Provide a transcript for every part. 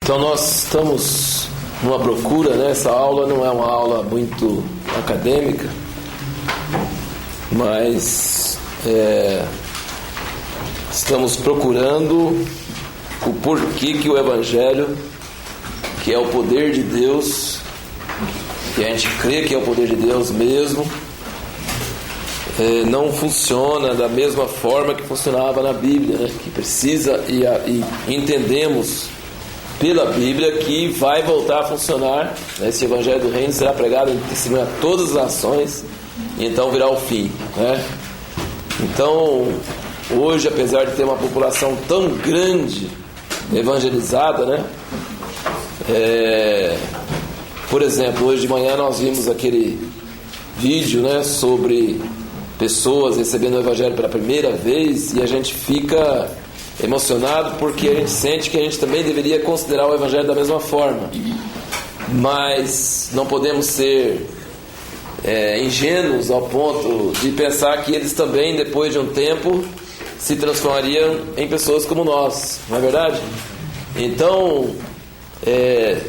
Então nós estamos numa procura, né? Essa aula não é uma aula muito acadêmica, mas estamos procurando o porquê que o Evangelho, que é o poder de Deus, que a gente crê que é o poder de Deus mesmo, não funciona da mesma forma que funcionava na Bíblia, né? Que precisa, e entendemos pela Bíblia que vai voltar a funcionar, né? Esse Evangelho do Reino será pregado em testemunho a todas as nações, e então virá o fim, né? Então, hoje, apesar de ter uma população tão grande evangelizada, né? Por exemplo, hoje de manhã nós vimos aquele vídeo, né, sobre pessoas recebendo o Evangelho pela primeira vez, e a gente fica emocionado porque a gente sente que a gente também deveria considerar o Evangelho da mesma forma, mas não podemos ser ingênuos ao ponto de pensar que eles também, depois de um tempo, se transformariam em pessoas como nós, não é verdade? Então é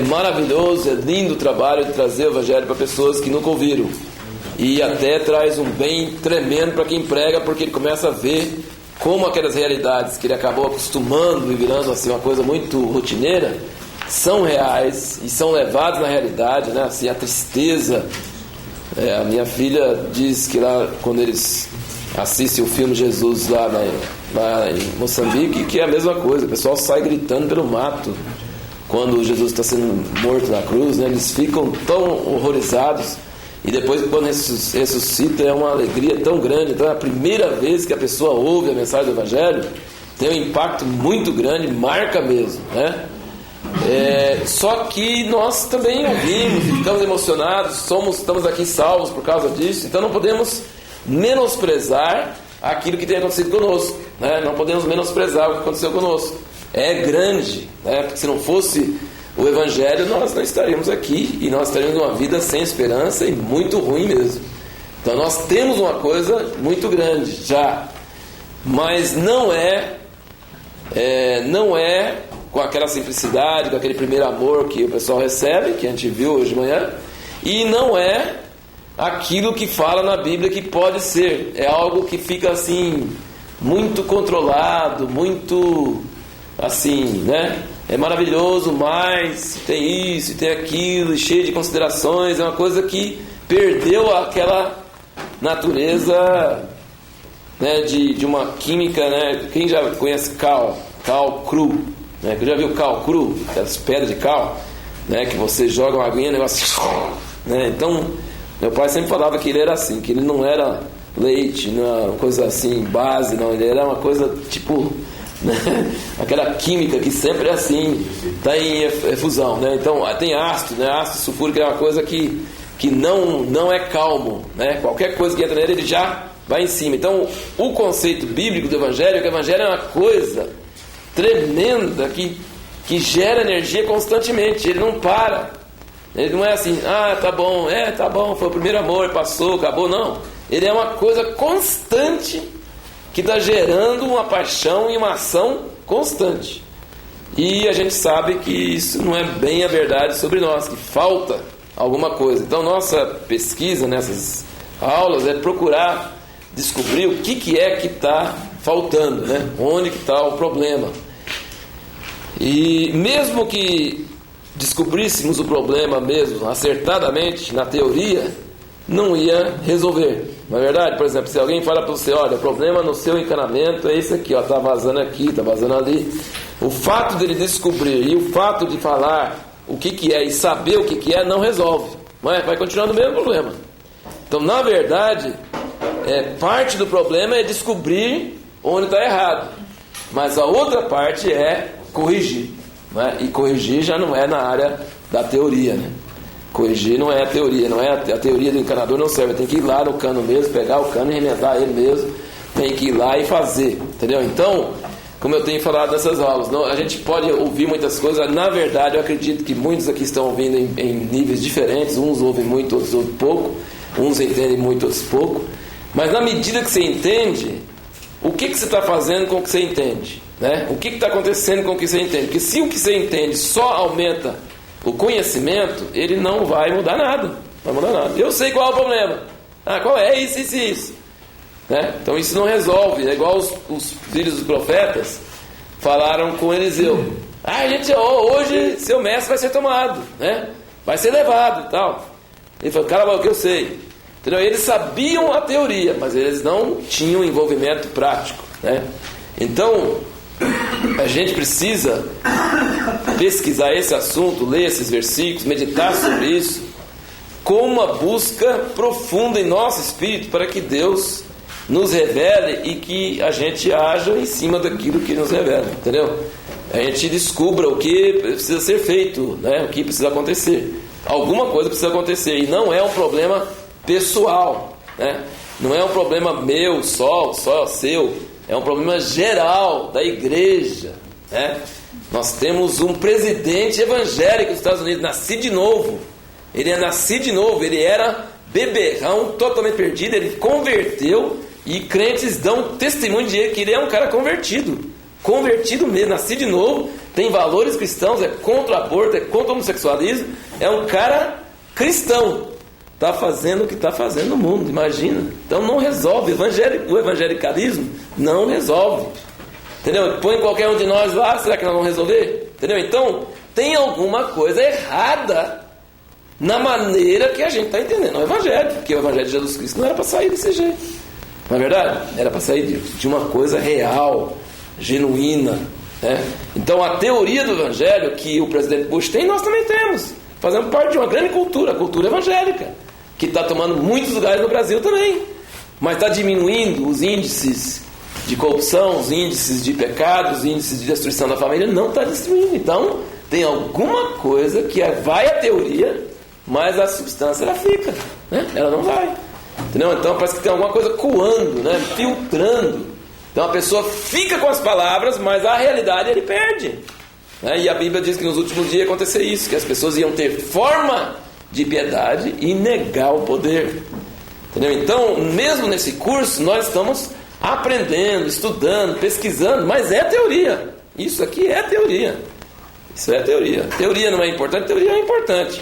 maravilhoso, é lindo o trabalho de trazer o Evangelho para pessoas que nunca ouviram, e até traz um bem tremendo para quem prega, porque ele começa a ver como aquelas realidades que ele acabou acostumando e virando assim uma coisa muito rotineira são reais e são levadas na realidade, né? Assim, a tristeza. A minha filha diz que lá, quando eles assistem o filme Jesus lá em Moçambique, que é a mesma coisa, o pessoal sai gritando pelo mato quando Jesus está sendo morto na cruz, né? Eles ficam tão horrorizados, e depois, quando ressuscita, é uma alegria tão grande. Então é a primeira vez que a pessoa ouve a mensagem do Evangelho, tem um impacto muito grande, marca mesmo, né? Só que nós também ouvimos e ficamos emocionados, estamos aqui salvos por causa disso, então não podemos menosprezar aquilo que tem acontecido conosco, né? Não podemos menosprezar o que aconteceu conosco. É grande, né? Porque se não fosse o Evangelho, nós não estaríamos aqui, e nós estaríamos numa vida sem esperança e muito ruim mesmo. Então nós temos uma coisa muito grande já, mas não é com aquela simplicidade, com aquele primeiro amor que o pessoal recebe, que a gente viu hoje de manhã, e não é aquilo que fala na Bíblia que pode ser. É algo que fica assim muito controlado, muito assim, né? É maravilhoso, mas tem isso e tem aquilo, e cheio de considerações. É uma coisa que perdeu aquela natureza, né, de uma química, né? Quem já conhece cal cru, né? Já viu cal cru? Aquelas pedras de cal, né? Que você joga uma aguinha, o negócio, né? Então, meu pai sempre falava que ele era assim, que ele não era leite, não era uma coisa assim, base, não. Ele era uma coisa tipo, né? Aquela química que sempre é assim, está em efusão, né? Então tem ácido, né? Ácido sulfúrico é uma coisa que não é calmo, né? Qualquer coisa que entra nele, ele já vai em cima. Então o conceito bíblico do Evangelho é que o Evangelho é uma coisa tremenda que gera energia constantemente, ele não para, ele não é assim, tá bom, foi o primeiro amor, passou, acabou, não. Ele é uma coisa constante que está gerando uma paixão e uma ação constante. E a gente sabe que isso não é bem a verdade sobre nós, que falta alguma coisa. Então nossa pesquisa nessas aulas é procurar descobrir o que é que está faltando, né? Onde que está o problema. E mesmo que descobríssemos o problema mesmo acertadamente na teoria, não ia resolver. Não é verdade? Por exemplo, se alguém fala para você, olha, o problema no seu encanamento é esse aqui, ó, tá vazando aqui, tá vazando ali. O fato dele descobrir e o fato de falar o que é e saber o que é não resolve. Mas vai continuar no mesmo problema. Então, na verdade, parte do problema é descobrir onde está errado. Mas a outra parte é corrigir. Né? E corrigir já não é na área da teoria, né? Corrigir não é a teoria, não é a teoria do encanador, não serve. Tem que ir lá no cano mesmo, pegar o cano e remendar ele mesmo. Tem que ir lá e fazer, entendeu? Então, como eu tenho falado nessas aulas, a gente pode ouvir muitas coisas. Na verdade, eu acredito que muitos aqui estão ouvindo em níveis diferentes. Uns ouvem muito, outros ouvem pouco. Uns entendem muito, outros pouco. Mas na medida que você entende, o que você está fazendo com o que você entende? né? O que está acontecendo com o que você entende? Porque se o que você entende só aumenta o conhecimento, ele não vai mudar nada. Não vai mudar nada. Eu sei qual é o problema. Qual é? Isso. Né? Então isso não resolve. É igual os filhos dos profetas falaram com Eliseu. Gente, hoje seu mestre vai ser tomado, né? Vai ser levado e tal. Ele falou, cara, o que eu sei. Entendeu? Eles sabiam a teoria, mas eles não tinham envolvimento prático, né? Então, a gente precisa pesquisar esse assunto, ler esses versículos, meditar sobre isso, com uma busca profunda em nosso espírito, para que Deus nos revele e que a gente haja em cima daquilo que nos revela, entendeu? A gente descubra o que precisa ser feito, né? O que precisa acontecer. Alguma coisa precisa acontecer, e não é um problema pessoal, né? Não é um problema meu, só seu, é um problema geral da igreja, né? Nós temos um presidente evangélico dos Estados Unidos, nascido de novo. Ele é nascido de novo, ele era beberrão, totalmente perdido, ele converteu, e crentes dão testemunho de ele, que ele é um cara convertido mesmo, nascido de novo, tem valores cristãos, é contra o aborto, é contra o homossexualismo, é um cara cristão, está fazendo o que está fazendo no mundo, imagina. Então não resolve, o evangelicalismo não resolve, entendeu? Põe qualquer um de nós lá, será que nós vamos resolver? Entendeu? Então tem alguma coisa errada na maneira que a gente está entendendo o evangelho, porque o evangelho de Jesus Cristo não era para sair desse jeito, não é verdade? Era para sair de uma coisa real, genuína, né? Então a teoria do evangelho que o presidente Bush tem, nós também temos, fazendo parte de uma grande cultura, a cultura evangélica, que está tomando muitos lugares no Brasil também, mas está diminuindo os índices de corrupção, os índices de pecado, os índices de destruição da família, não está destruindo. Então tem alguma coisa que vai a teoria, mas a substância ela fica, né? Ela não vai, entendeu? Então parece que tem alguma coisa coando, né? Filtrando. Então a pessoa fica com as palavras, mas a realidade ele perde, né? E a Bíblia diz que nos últimos dias ia acontecer isso, que as pessoas iam ter forma de piedade e negar o poder, entendeu? Então mesmo nesse curso nós estamos aprendendo, estudando, pesquisando, mas é teoria. Isso aqui é teoria. Isso é teoria. Teoria não é importante? Teoria é importante,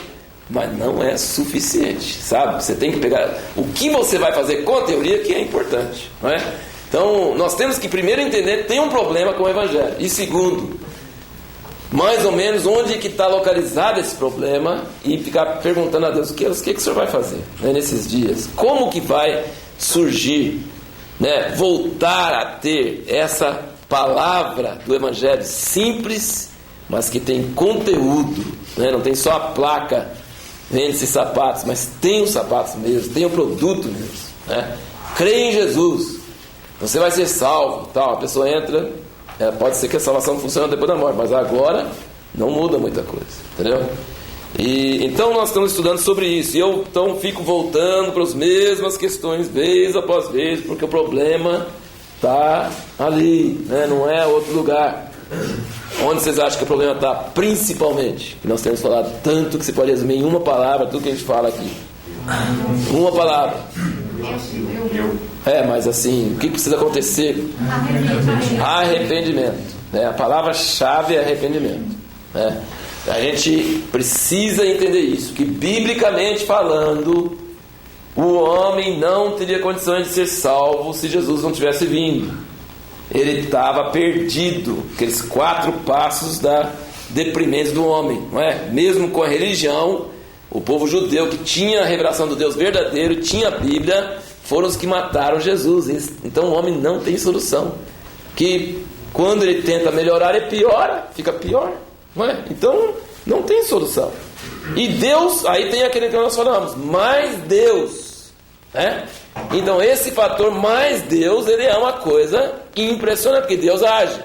mas não é suficiente, sabe? Você tem que pegar o que você vai fazer com a teoria que é importante, não é? Então nós temos que primeiro entender que tem um problema com o evangelho, e segundo, mais ou menos onde que está localizado esse problema, e ficar perguntando a Deus o que o Senhor vai fazer, né, nesses dias, como que vai surgir, né, voltar a ter essa palavra do evangelho simples, mas que tem conteúdo, né? Não tem só a placa, vende-se sapatos, mas tem os sapatos mesmo, tem o produto mesmo, né? Crê em Jesus, você vai ser salvo, tal. A pessoa entra, pode ser que a salvação funcione depois da morte, mas agora não muda muita coisa, entendeu? E então nós estamos estudando sobre isso, e eu então fico voltando para as mesmas questões vez após vez, porque o problema está ali, né? Não é outro lugar. Onde vocês acham que o problema está? Principalmente, que nós temos falado tanto, que se pode resumir em uma palavra tudo que a gente fala aqui. Uma palavra. Mas assim, o que precisa acontecer? Arrependimento, né? A palavra-chave é arrependimento, né? A gente precisa entender isso, que biblicamente falando, o homem não teria condições de ser salvo se Jesus não tivesse vindo. Ele estava perdido, aqueles 4 passos da deprimência do homem, não é? Mesmo com a religião, o povo judeu que tinha a revelação do Deus verdadeiro, tinha a Bíblia, foram os que mataram Jesus. Então o homem não tem solução, que quando ele tenta melhorar, ele piora, fica pior, não é? Então não tem solução. E Deus, aí tem aquele que nós falamos, mais Deus, né? Então esse fator mais Deus, ele é uma coisa impressionante, porque Deus age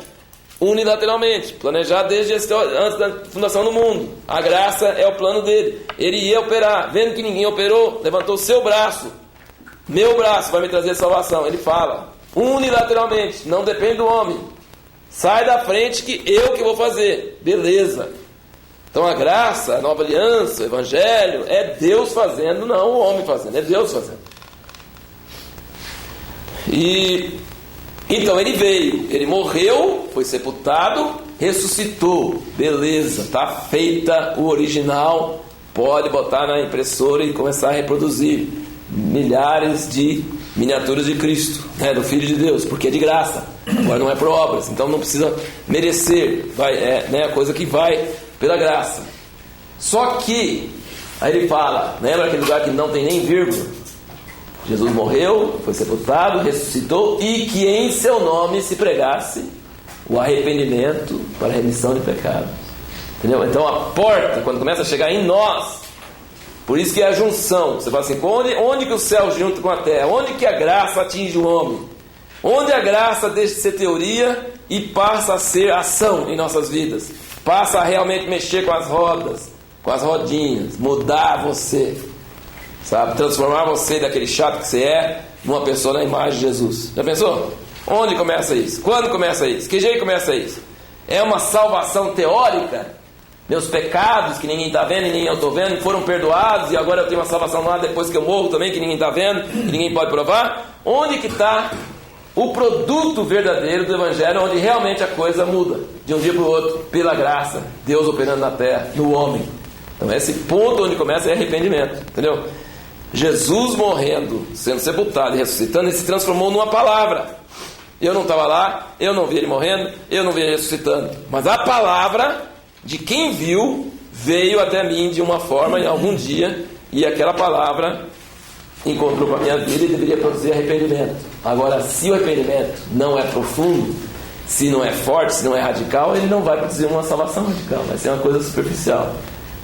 unilateralmente, planejado desde antes da fundação do mundo. A graça é o plano dele, ele ia operar, vendo que ninguém operou, levantou o seu braço, meu braço vai me trazer salvação. Ele fala unilateralmente, não depende do homem, sai da frente que eu que vou fazer, beleza. Então a graça, a nova aliança, o evangelho é Deus fazendo, não o homem fazendo, é Deus fazendo. E Então ele veio, ele morreu, foi sepultado, ressuscitou. Beleza, está feita o original. Pode botar na impressora e começar a reproduzir milhares de miniaturas de Cristo, né, do Filho de Deus, porque é de graça. Agora não é por obras, então não precisa merecer. É a coisa que vai pela graça. Só que, aí ele fala, lembra aquele lugar que não tem nem vírgula? Jesus morreu, foi sepultado, ressuscitou, e que em seu nome se pregasse o arrependimento para a remissão de pecados. Entendeu? Então a porta, quando começa a chegar em nós, por isso que é a junção. Você fala assim, onde que o céu junta com a terra? Onde que a graça atinge o homem? Onde a graça deixa de ser teoria e passa a ser ação em nossas vidas? Passa a realmente mexer com as rodas, com as rodinhas, mudar você, sabe? Transformar você daquele chato que você é numa pessoa na imagem de Jesus. Já pensou? Onde começa isso? Quando começa isso? Que jeito começa isso? É uma salvação teórica? Meus pecados, que ninguém está vendo e nem eu estou vendo, foram perdoados e agora eu tenho uma salvação lá depois que eu morro também, que ninguém está vendo, que ninguém pode provar? Onde que está o produto verdadeiro do Evangelho, onde realmente a coisa muda de um dia para o outro, pela graça, Deus operando na terra, no homem? Então esse ponto onde começa é arrependimento, entendeu? Jesus morrendo, sendo sepultado e ressuscitando, ele se transformou numa palavra. Eu não estava lá, eu não vi ele morrendo, eu não vi ele ressuscitando, mas a palavra de quem viu veio até mim de uma forma em algum dia, e aquela palavra encontrou com a minha vida e deveria produzir arrependimento. Agora, se o arrependimento não é profundo, se não é forte, se não é radical, ele não vai produzir uma salvação radical, vai ser uma coisa superficial.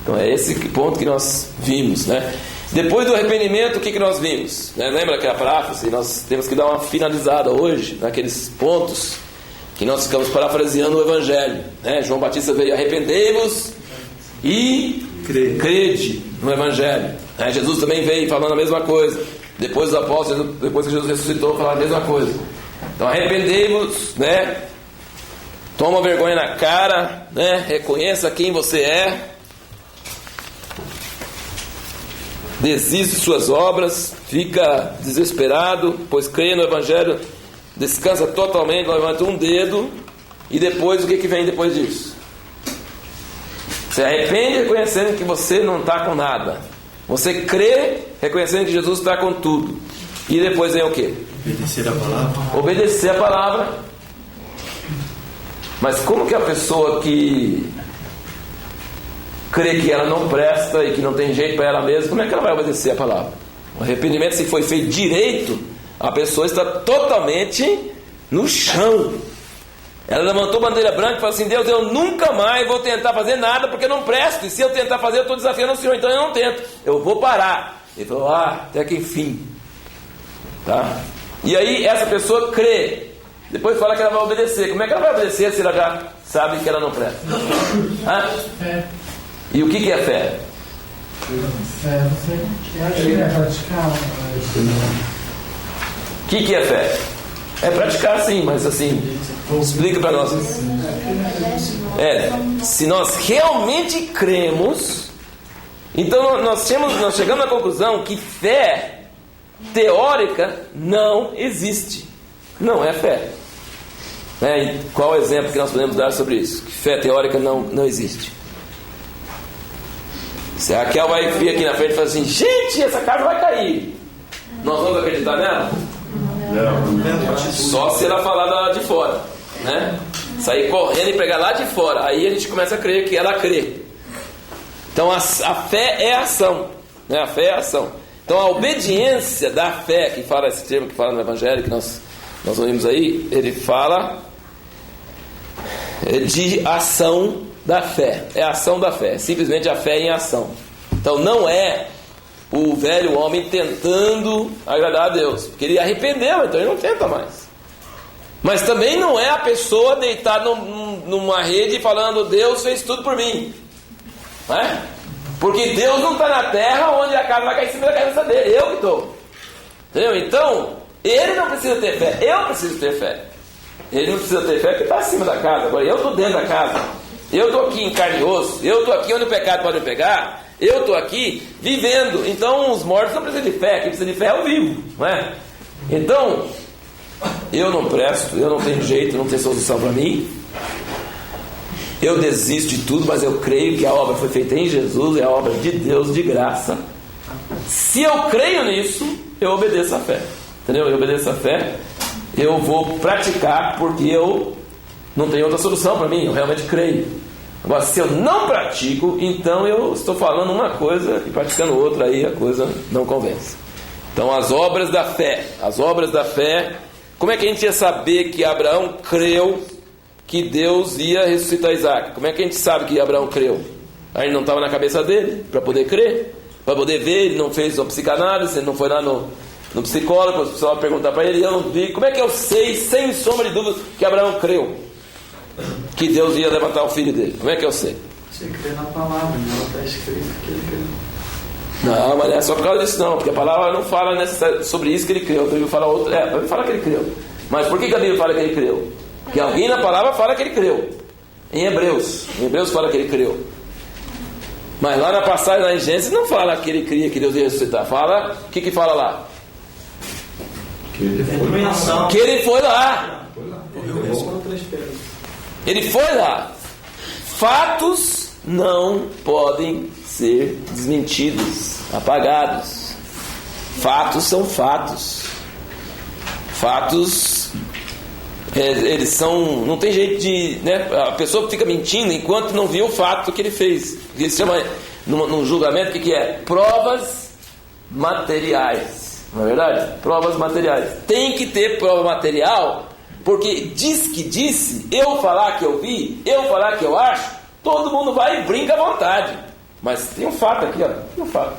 Então é esse ponto que nós vimos, né? Depois do arrependimento, o que nós vimos? Lembra que a paráfrase, nós temos que dar uma finalizada hoje naqueles pontos que nós ficamos parafraseando o Evangelho, né? João Batista veio: arrependei-vos e crede no Evangelho, né? Jesus também veio falando a mesma coisa. Depois dos apóstolos, depois que Jesus ressuscitou, falaram a mesma coisa. Então arrependei-vos, né? Toma vergonha na cara, né? Reconheça quem você é, desiste de suas obras, fica desesperado, pois crê no Evangelho, descansa totalmente, levanta um dedo, e depois o que vem depois disso? Você arrepende reconhecendo que você não está com nada, você crê reconhecendo que Jesus está com tudo, e depois vem o que? Obedecer a palavra. Obedecer a palavra. Mas como que a pessoa que crê que ela não presta e que não tem jeito para ela mesma, como é que ela vai obedecer a palavra? O arrependimento, se foi feito direito, a pessoa está totalmente no chão. Ela levantou bandeira branca e falou assim: Deus, eu nunca mais vou tentar fazer nada porque eu não presto, e se eu tentar fazer eu estou desafiando o Senhor, então eu não tento, eu vou parar. Ele falou: até que enfim, tá? E aí essa pessoa crê, depois fala que ela vai obedecer. Como é que ela vai obedecer se ela já sabe que ela não presta? E o que é fé? Fé, você acha que é praticar? O que é fé? É praticar, sim, mas assim, explica para nós. Se nós realmente cremos, então nós chegamos à conclusão que fé teórica não existe. Não é fé. E qual o exemplo que nós podemos dar sobre isso? Que fé teórica não existe. Se a Raquel vai vir aqui na frente e falar assim: gente, essa casa vai cair, nós vamos acreditar nela? Não. Só se ela falar lá de fora, né? Sair correndo e pregar lá de fora, aí a gente começa a crer que ela crê. Então a fé é ação, né? A fé é ação. Então a obediência da fé, que fala esse termo que fala no Evangelho, que nós ouvimos aí, ele fala de ação da fé. É a ação da fé, simplesmente a fé em ação. Então não é o velho homem tentando agradar a Deus, porque ele arrependeu, então ele não tenta mais. Mas também não é a pessoa deitada numa rede falando: Deus fez tudo por mim, não é? Porque Deus não está na terra onde a casa vai cair em cima da cabeça dele, eu que estou, entendeu? Então ele não precisa ter fé, eu preciso ter fé. Ele não precisa ter fé porque está acima da casa. Agora eu estou dentro da casa, eu estou aqui em carne e osso, eu estou aqui onde o pecado pode me pegar, eu estou aqui vivendo. Então os mortos não precisam de fé, quem precisa de fé é o vivo, não é? Então eu não presto, eu não tenho jeito, não tem solução para mim, eu desisto de tudo, mas eu creio que a obra foi feita em Jesus, é a obra de Deus de graça. Se eu creio nisso, eu obedeço a fé, entendeu? Eu obedeço a fé, eu vou praticar porque eu não tenho outra solução para mim, eu realmente creio. Agora, se eu não pratico, então eu estou falando uma coisa e praticando outra, aí a coisa não convence. Então, as obras da fé, como é que a gente ia saber que Abraão creu que Deus ia ressuscitar Isaac? Como é que a gente sabe que Abraão creu? Aí não estava na cabeça dele para poder crer, para poder ver. Ele não fez uma psicanálise, ele não foi lá no psicólogo, o pessoal perguntar para ele, eu não vi. Como é que eu sei, sem sombra de dúvida, que Abraão creu que Deus ia levantar o filho dele? Como é que eu sei? Você crê na palavra, não está escrito que ele creu. Não, mas não é só por causa disso não, porque a palavra não fala sobre isso que ele creu. A Bíblia fala outro, a Bíblia fala que ele creu. Mas por que a Bíblia fala que ele creu? Porque alguém na palavra fala que ele creu. Em Hebreus fala que ele creu. Mas lá na passagem, lá em Gênesis, não fala que ele cria que Deus ia ressuscitar. Fala, o que fala lá? Que ele foi em ação. Que ele foi lá. Ele foi lá. Fatos não podem ser desmentidos, apagados. Fatos são fatos. Fatos, eles são, não tem jeito de, né? A pessoa fica mentindo enquanto não viu o fato que ele fez. Ele se chama, num julgamento, o que é? Provas materiais. Não é verdade? Provas materiais. Tem que ter prova material, porque diz que disse, eu falar que eu vi, eu falar que eu acho, todo mundo vai e brinca à vontade. Mas tem um fato aqui, ó. Tem um fato.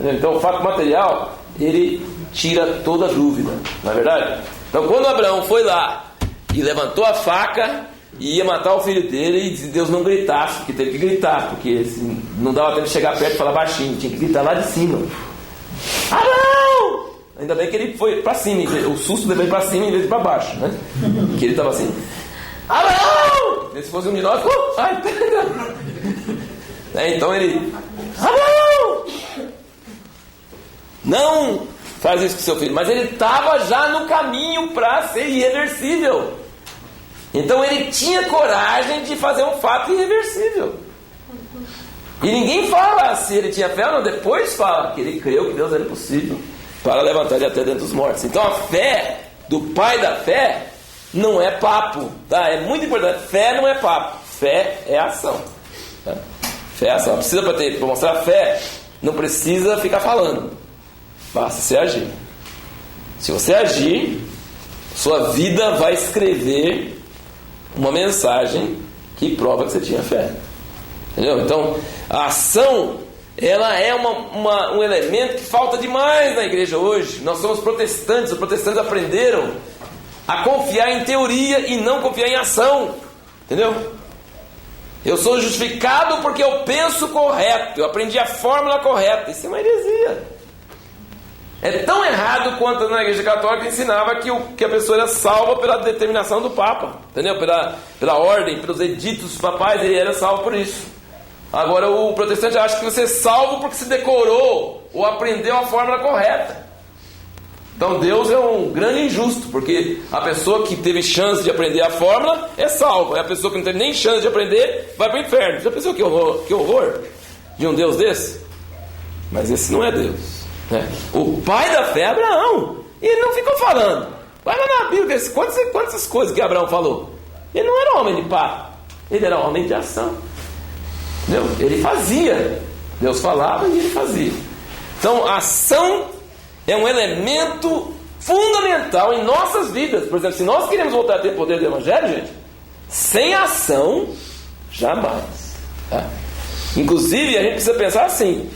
Então o fato material, ele tira toda dúvida. Não é verdade? Então quando Abraão foi lá e levantou a faca e ia matar o filho dele, e Deus não gritasse, porque teve que gritar, porque assim, não dava tempo de chegar perto e falar baixinho, tinha que gritar lá de cima. Abraão! Ainda bem que ele foi para cima, o susto levou ele para cima em vez de para baixo, né? Que ele estava assim, Abraão! Se fosse um de nós, ai, então ele, Abraão! Não faz isso com seu filho, mas ele estava já no caminho para ser irreversível. Então ele tinha coragem de fazer um fato irreversível. E ninguém fala se ele tinha fé ou não, depois fala que ele creu que Deus era possível para levantar ele até dentro dos mortos. Então a fé do pai da fé não é papo, tá? É muito importante. Fé não é papo, fé é ação, tá? Fé é ação. Precisa para mostrar fé, não precisa ficar falando, basta você agir. Se você agir, sua vida vai escrever uma mensagem que prova que você tinha fé. Entendeu? Então a ação, ela é um elemento que falta demais na igreja hoje. Nós somos protestantes, os protestantes aprenderam a confiar em teoria e não confiar em ação. Entendeu? Eu sou justificado porque eu penso correto, eu aprendi a fórmula correta. Isso é uma heresia. É tão errado quanto na igreja católica ensinava que a pessoa era salva pela determinação do Papa, entendeu? Pela ordem, pelos editos papais, ele era salvo por isso. Agora o protestante acha que você é salvo porque se decorou ou aprendeu a fórmula correta. Então Deus é um grande injusto, porque a pessoa que teve chance de aprender a fórmula é salva, e a pessoa que não teve nem chance de aprender vai para o inferno. Já pensou que horror de um Deus desse? Mas esse não é Deus. O pai da fé é Abraão, e ele não ficou falando. Vai lá na Bíblia, quantas coisas que Abraão falou. Ele não era homem de papo, ele era homem de ação. Entendeu? Ele fazia, Deus falava e ele fazia. Então a ação é um elemento fundamental em nossas vidas. Por exemplo, se nós queremos voltar a ter poder do Evangelho, gente, sem ação, jamais, tá? Inclusive a gente precisa pensar assim.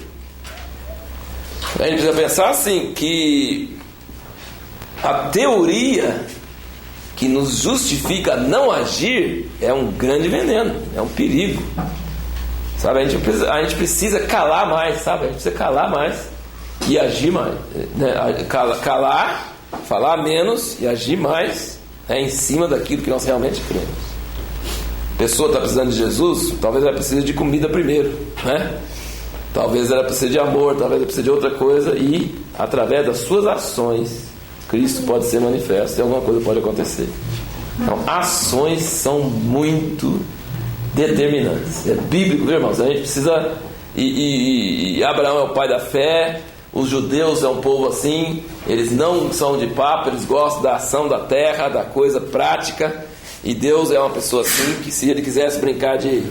A gente precisa pensar assim, que a teoria que nos justifica não agir é um grande veneno, é um perigo, sabe? A gente precisa calar mais, sabe? A gente precisa calar mais e agir mais, né? Calar, falar menos e agir mais, né? Em cima daquilo que nós realmente cremos. A pessoa está precisando de Jesus, talvez ela precise de comida primeiro, né? Talvez ela precise de amor, talvez ela precise de outra coisa, e através das suas ações Cristo pode ser manifesto e alguma coisa pode acontecer. Então, ações são muito determinantes. É bíblico, viu, irmãos? A gente precisa... E Abraão é o pai da fé. Os judeus é um povo assim. Eles não são de papo, eles gostam da ação da terra, da coisa prática. E Deus é uma pessoa assim, que se ele quisesse brincar de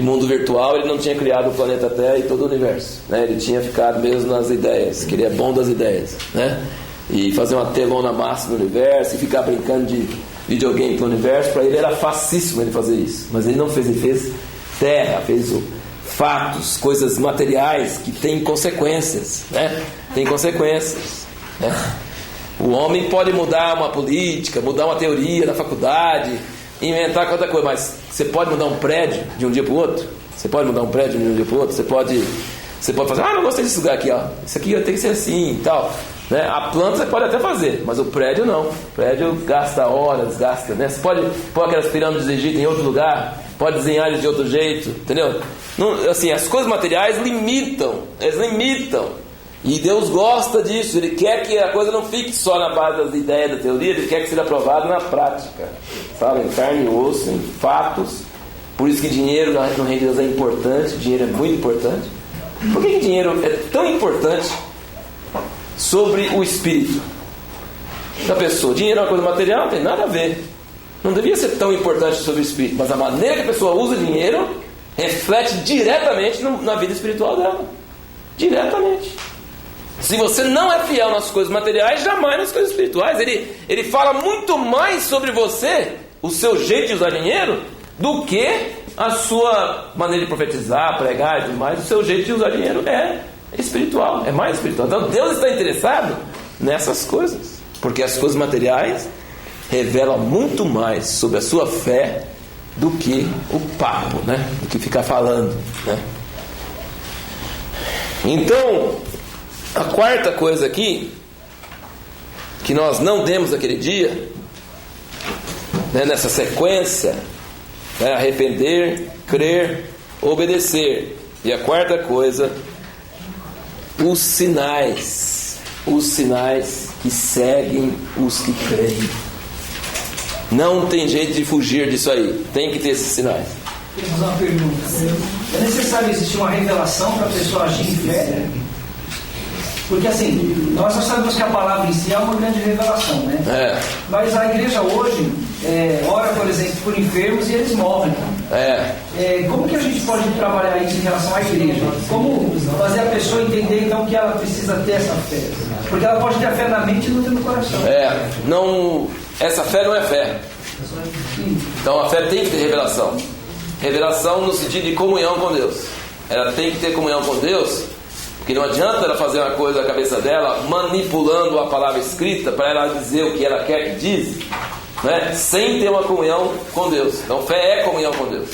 mundo virtual, ele não tinha criado o planeta Terra e todo o universo, né? Ele tinha ficado mesmo nas ideias, que ele é bom das ideias, né? E fazer uma telona máxima no universo e ficar brincando de videogame no universo, para ele era facíssimo ele fazer isso. Mas ele não fez, ele fez terra, fez fatos, coisas materiais que têm consequências, né? Tem consequências, né? O homem pode mudar uma política, mudar uma teoria na faculdade, inventar qualquer coisa, mas você pode mudar um prédio de um dia para o outro? Você pode mudar um prédio de um dia para o outro? Você pode fazer, não gostei desse lugar aqui, ó. Isso aqui tem que ser assim e tal, né? A planta você pode até fazer, mas o prédio não. O prédio gasta horas, né? Você pode pôr aquelas pirâmides do Egito em outro lugar, pode desenhar eles de outro jeito, entendeu? Não, assim, as coisas materiais limitam. E Deus gosta disso. Ele quer que a coisa não fique só na base das ideias, da teoria. Ele quer que seja aprovado na prática, sabe? Em carne e osso, em fatos. Por isso que dinheiro no reino de Deus é importante. Dinheiro é muito importante. Por que dinheiro é tão importante sobre o espírito da pessoa? Dinheiro é uma coisa material, não tem nada a ver. Não devia ser tão importante sobre o espírito. Mas a maneira que a pessoa usa dinheiro reflete diretamente na vida espiritual dela. Diretamente. Se você não é fiel nas coisas materiais, jamais nas coisas espirituais. Ele fala muito mais sobre você, o seu jeito de usar dinheiro, do que a sua maneira de profetizar, pregar e tudo mais. O seu jeito de usar dinheiro é espiritual, é mais espiritual. Então Deus está interessado nessas coisas, porque as coisas materiais revelam muito mais sobre a sua fé do que o papo, né? Do que ficar falando, né? Então, a quarta coisa aqui que nós não demos naquele dia, né, nessa sequência, é arrepender, crer, obedecer. E a quarta coisa, os sinais que seguem os que creem. Não tem jeito de fugir disso aí. Tem que ter esses sinais. Vou fazer uma pergunta. É necessário existir uma revelação para a pessoa agir em fé? Porque assim, nós sabemos que a palavra em si é uma grande revelação, né? Mas a igreja hoje ora, por exemplo, por enfermos e eles morrem. Como que a gente pode trabalhar isso em relação à igreja? Como fazer a pessoa entender então que ela precisa ter essa fé? Porque ela pode ter a fé na mente e não ter no coração. Essa fé não é fé. Então a fé tem que ter revelação. Revelação no sentido de comunhão com Deus. Ela tem que ter comunhão com Deus, porque não adianta ela fazer uma coisa na cabeça dela, manipulando a palavra escrita para ela dizer o que ela quer que diz, né? Sem ter uma comunhão com Deus. Então fé é comunhão com Deus.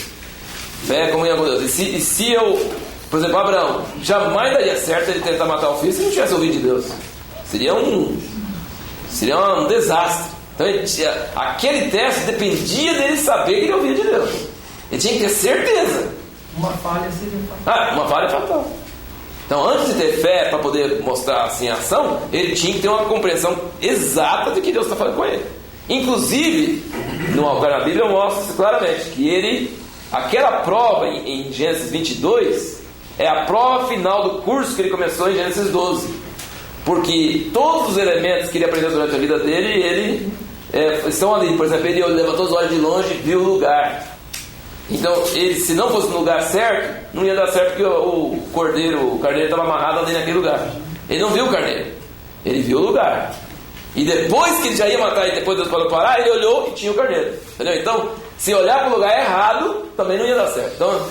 Fé é comunhão com Deus. E se eu, por exemplo, Abraão, jamais daria certo ele tentar matar o filho se não tivesse ouvido de Deus. Seria um desastre. Então aquele teste dependia dele saber que ele ouvia de Deus. Ele tinha que ter certeza. Uma falha seria fatal. Uma falha é fatal. Então, antes de ter fé para poder mostrar assim a ação, ele tinha que ter uma compreensão exata de que Deus está falando com ele. Inclusive, na Bíblia mostra isso claramente, que aquela prova em Gênesis 22 é a prova final do curso que ele começou em Gênesis 12. Porque todos os elementos que ele aprendeu durante a vida dele, estão ali. Por exemplo, ele levantou os olhos de longe e viu o lugar. Então, se não fosse no lugar certo, não ia dar certo, porque o carneiro estava amarrado ali naquele lugar. Ele não viu o carneiro, ele viu o lugar. E depois que ele já ia matar, e depois Deus falou parar, ele olhou e tinha o carneiro. Entendeu? Então, se olhar para o lugar errado, também não ia dar certo. Então,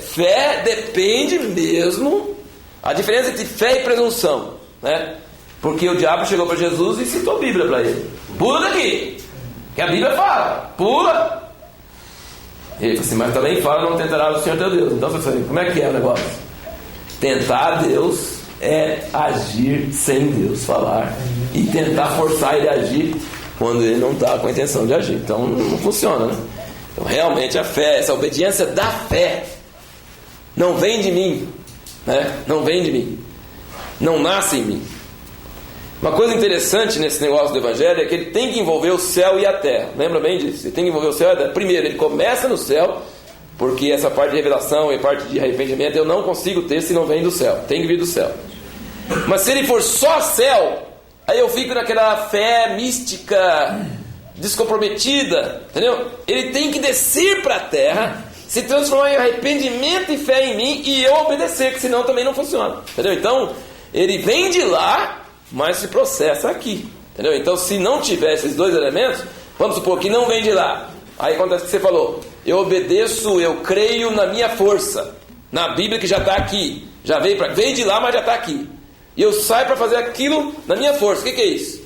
fé depende mesmo. A diferença entre fé e presunção, né? Porque o diabo chegou para Jesus e citou a Bíblia para ele. Pula daqui, que a Bíblia fala, pula. Ele falou assim, mas também fala, não tentará o Senhor teu Deus. Então você fala, como é que é o negócio? Tentar Deus é agir sem Deus falar, e tentar forçar ele a agir quando ele não está com a intenção de agir. Então não funciona, né? Então realmente a fé, essa obediência da fé não vem de mim, né? Não vem de mim, não nasce em mim. Uma coisa interessante nesse negócio do Evangelho é que ele tem que envolver o céu e a terra. Lembra bem disso? Ele tem que envolver o céu e a terra. Primeiro, ele começa no céu, porque essa parte de revelação e parte de arrependimento eu não consigo ter se não vem do céu. Tem que vir do céu. Mas se ele for só céu, aí eu fico naquela fé mística, descomprometida, entendeu? Ele tem que descer para a terra, se transformar em arrependimento e fé em mim e eu obedecer, que senão também não funciona, entendeu? Então, ele vem de lá, mas se processa aqui, entendeu? Então, se não tiver esses dois elementos, vamos supor que não vem de lá, aí acontece o que você falou, eu obedeço, eu creio na minha força, na Bíblia que já está aqui, já veio de lá, mas já está aqui, e eu saio para fazer aquilo na minha força. O que é isso?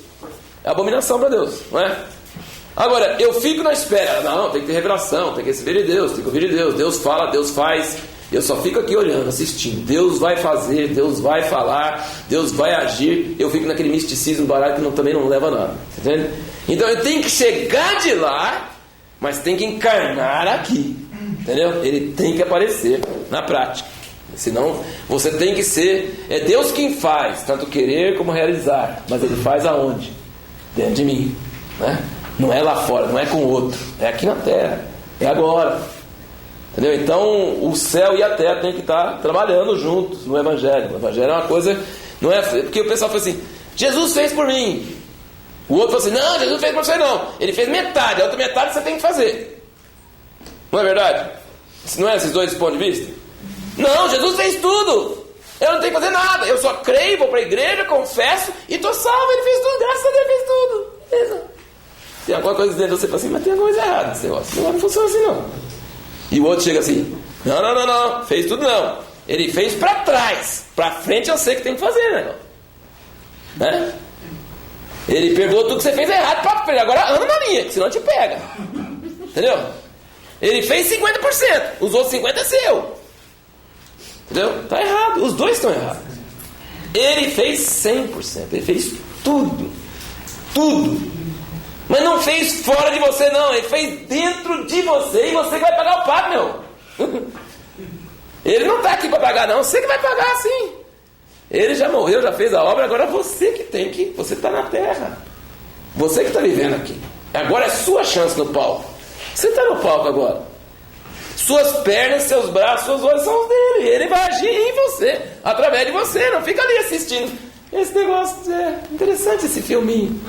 É abominação para Deus, não é? Agora, eu fico na espera. Não, tem que ter revelação, tem que receber de Deus, tem que ouvir de Deus. Deus fala, Deus faz. Eu só fico aqui olhando, assistindo. Deus vai fazer, Deus vai falar, Deus vai agir. Eu fico naquele misticismo barato que também não leva a nada. Entende? Então eu tenho que chegar de lá, mas tem que encarnar aqui. Entendeu? Ele tem que aparecer na prática. Senão você tem que ser... É Deus quem faz, tanto querer como realizar. Mas Ele faz aonde? Dentro de mim, né? Não é lá fora, não é com o outro. É aqui na terra, é agora. Entendeu? Então o céu e a terra tem que estar trabalhando juntos no Evangelho. O Evangelho é uma coisa... Não é porque o pessoal fala assim, Jesus fez por mim. O outro fala assim, não, Jesus fez por você não. Ele fez metade, a outra metade você tem que fazer. Não é verdade? Não é esses dois pontos de vista? Não, Jesus fez tudo. Eu não tenho que fazer nada. Eu só creio, vou para a igreja, confesso e estou salvo. Ele fez tudo, graças a Deus ele fez tudo. Beleza. Tem alguma coisa dentro de você, fala assim, mas tem alguma coisa errada nesse negócio. Não funciona assim não. E o outro chega assim, não, fez tudo não. Ele fez para trás. Para frente eu sei que tem que fazer, né? Ele perdoou tudo que você fez errado para frente. Agora anda na linha, senão te pega. Entendeu? Ele fez 50%, os outros 50% é seu. Entendeu? Está errado, os dois estão errados. Ele fez 100%, ele fez tudo. Mas não fez fora de você não, ele fez dentro de você e você que vai pagar o pato, meu. Ele não está aqui para pagar não, você que vai pagar sim. Ele já morreu, já fez a obra, agora você que tem que, você está na terra. Você que está vivendo aqui. Agora é sua chance no palco. Você está no palco agora. Suas pernas, seus braços, seus olhos são os dele. Ele vai agir em você, através de você. Não fica ali assistindo. Esse negócio é interessante, esse filminho.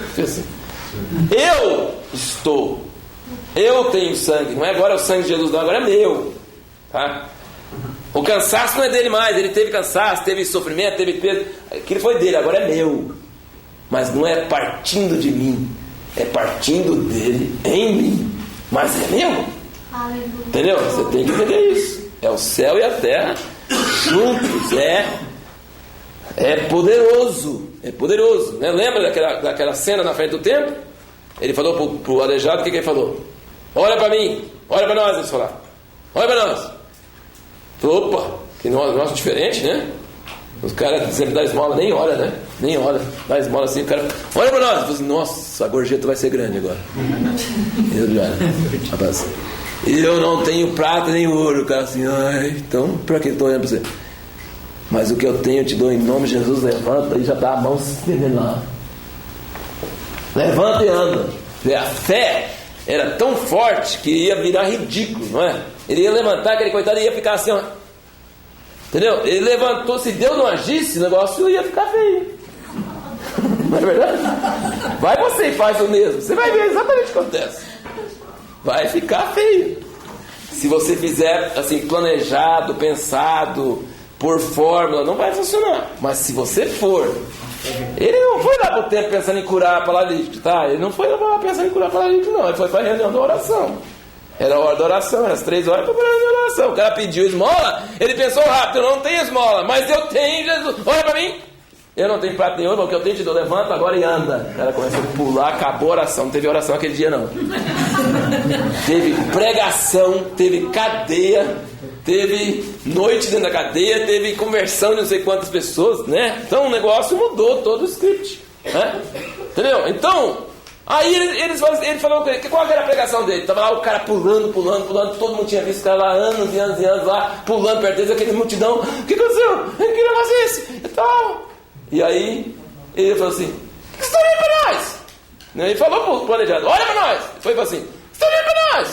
Eu tenho sangue. Não é agora o sangue de Jesus, não. Agora é meu. Tá? O cansaço não é dele mais. Ele teve cansaço, teve sofrimento, teve peso. Aquilo foi dele, agora é meu. Mas não é partindo de mim. É partindo dele em mim. Mas é meu. Entendeu? Você tem que entender isso. É o céu e a terra juntos. É poderoso. É poderoso, né? Lembra daquela cena na frente do templo? Ele falou pro aleijado, o que ele falou? Olha para mim, olha para nós, eles falaram. Olha para nós. Falou, opa, que nós diferente, né? Os caras sempre dão esmola, nem olha, né? Nem olha, dá esmola assim, o cara olha para nós. Assim, nossa, a gorjeta vai ser grande agora. Rapaz, eu não tenho prata nem ouro. O cara assim, então pra que eu estou olhando para você? Mas o que eu tenho eu te dou em nome de Jesus. Levanta e já dá a mão se estendendo lá. Levanta e anda. A fé era tão forte que ia virar ridículo, não é? Ele ia levantar, aquele coitado ia ficar assim, ó. Entendeu? Ele levantou, se Deus não agisse, o negócio ia ficar feio. Não é verdade? Vai você e faz o mesmo. Você vai ver exatamente o que acontece. Vai ficar feio. Se você fizer assim, planejado, pensado, por fórmula, não vai funcionar. Mas se você for... Ele não foi lá pro templo pensando em curar paralítico, tá? Ele não foi lá pensando em curar paralítico, não. Ele foi para a reunião da oração. Era a hora da oração, era as 3 horas para a reunião da oração. O cara pediu esmola, ele pensou rápido, eu não tenho esmola, mas eu tenho, Jesus. Olha para mim. Eu não tenho prata nenhuma, o que eu tenho te dou, levanta agora e anda. O cara começou a pular, acabou a oração. Não teve oração aquele dia, não. Teve pregação, teve cadeia, teve noite dentro da cadeia, teve conversão de não sei quantas pessoas, né? Então o negócio mudou todo o script, né? Entendeu? Então, aí ele falou, qual era a pregação dele? Tava lá o cara pulando, todo mundo tinha visto o cara lá anos e anos lá, pulando perto deles, aquele multidão. O que aconteceu? Que negócio é esse? E tal. E aí ele falou assim, que você está olhando para nós? Ele falou para o planejado, olha para nós. Foi assim, você está olhando para nós?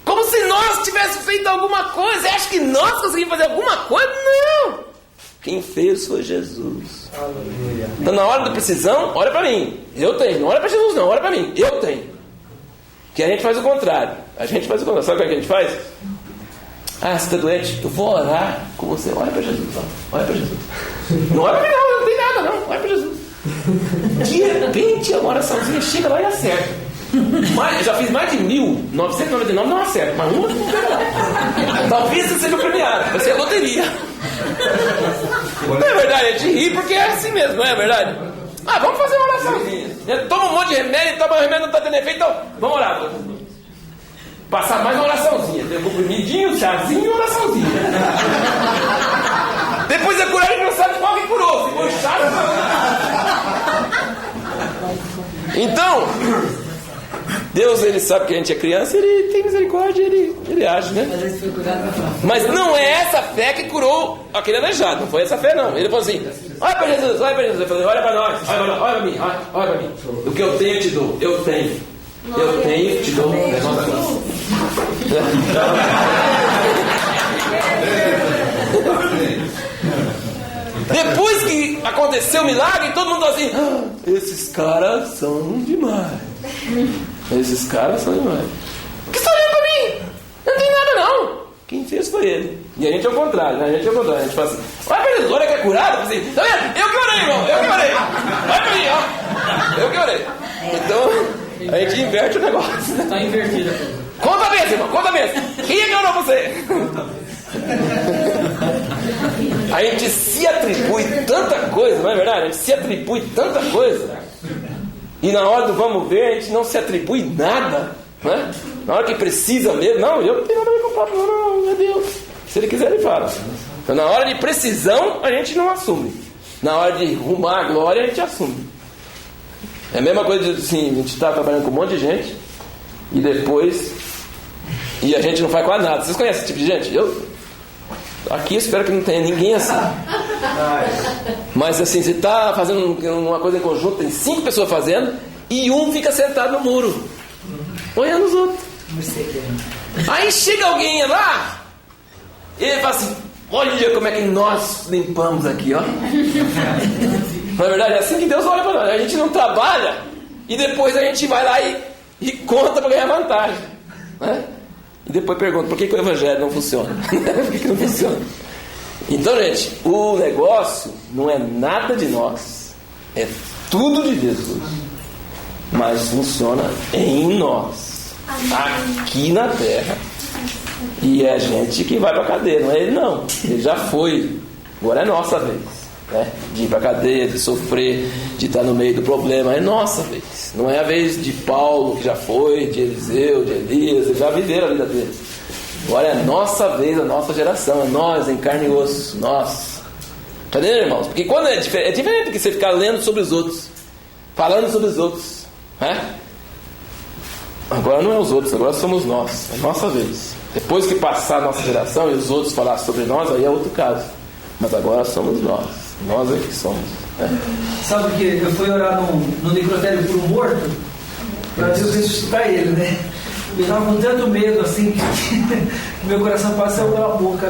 Como se nós tivéssemos feito alguma coisa. Você acha que nós conseguimos fazer alguma coisa? Não. Quem fez foi Jesus. Aleluia. Então na hora da precisão, olha para mim. Eu tenho. Não olha para Jesus não, olha para mim. Eu tenho. Que a gente faz o contrário. A gente faz o contrário. Sabe o que a gente faz? Ah, você está doente? Eu vou orar com você. Olha para Jesus. Olha para Jesus. Não olha para mim não tem nada não. Olha para Jesus. De repente a oraçãozinha chega lá e acerta. Eu já fiz mais de 1.999, não acerta. Mas uma não pega. Talvez você seja premiado. Vai ser a loteria. Não é verdade? A gente ri porque é assim mesmo, não é verdade? Ah, vamos fazer uma oraçãozinha. Toma um monte de remédio, toma remédio, não está tendo efeito, então vamos orar. Passar mais uma oraçãozinha. Tem um comprimidinho, chazinho e uma oraçãozinha. Depois é curar e não sabe qual que curou. Se foi chá, então, Deus, ele sabe que a gente é criança, ele tem misericórdia, ele age, né? Mas não é essa fé que curou aquele aleijado, não foi essa fé não. Ele falou assim, olha para Jesus, olha para Jesus. Eu falei, olha para nós, olha para mim, olha para mim. O que eu tenho eu te dou, eu tenho, te dou. Depois que aconteceu o milagre, todo mundo assim, esses caras são demais. Esses caras são demais. Por que você está olhando para mim? Não tem nada não. Quem fez foi ele. E a gente é o contrário, né? A gente fala assim, olha para Jesus, olha que é curado. Assim, tá vendo? Eu que orei, irmão, eu que orei. Olha para mim, ó. Eu que orei. Então, a gente inverte o negócio. Está invertido. Conta a vez, irmão, conta a vez. Quem é que orou você? A gente se atribui tanta coisa, não é verdade? A gente se atribui tanta coisa. E na hora do vamos ver, a gente não se atribui nada, né? Na hora que precisa mesmo, não, eu não tenho nada a ver com o papo, não, meu Deus. Se ele quiser, ele fala. Então na hora de precisão, a gente não assume. Na hora de rumar a glória, a gente assume. É a mesma coisa de assim, a gente está trabalhando com um monte de gente e depois a gente não faz quase nada. Vocês conhecem esse tipo de gente? Aqui eu espero que não tenha ninguém assim. Mas assim, você está fazendo uma coisa em conjunto, tem 5 pessoas fazendo e um fica sentado no muro olhando os outros. Aí chega alguém lá e ele fala assim, olha como é que nós limpamos aqui, ó. Na verdade é assim que Deus olha para nós. A gente não trabalha e depois a gente vai lá e conta para ganhar vantagem, né? E depois pergunta, por que o evangelho não funciona? Por que não funciona? Então, gente, o negócio não é nada de nós. É tudo de Jesus. Mas funciona em nós. Aqui na terra. E é a gente que vai para a cadeia, não é ele não. Ele já foi. Agora é nossa vez. Né? De ir para a cadeia, de sofrer, de estar no meio do problema. É nossa vez. Não é a vez de Paulo, que já foi, de Eliseu, de Elias. Eles já viveram a vida deles. Agora é a nossa vez, a nossa geração. É nós, em carne e osso. Nós. Tá entendendo, irmãos? Porque quando é diferente do que você ficar lendo sobre os outros, falando sobre os outros, né? Agora não é os outros, agora somos nós. É nossa vez. Depois que passar a nossa geração e os outros falar sobre nós, aí é outro caso. Mas agora somos nós. Nós é que somos. Né? Sabe que eu fui orar no necrotério por um morto para Deus ressuscitar ele, né? Eu estava com tanto medo assim que meu coração quase saiu pela boca.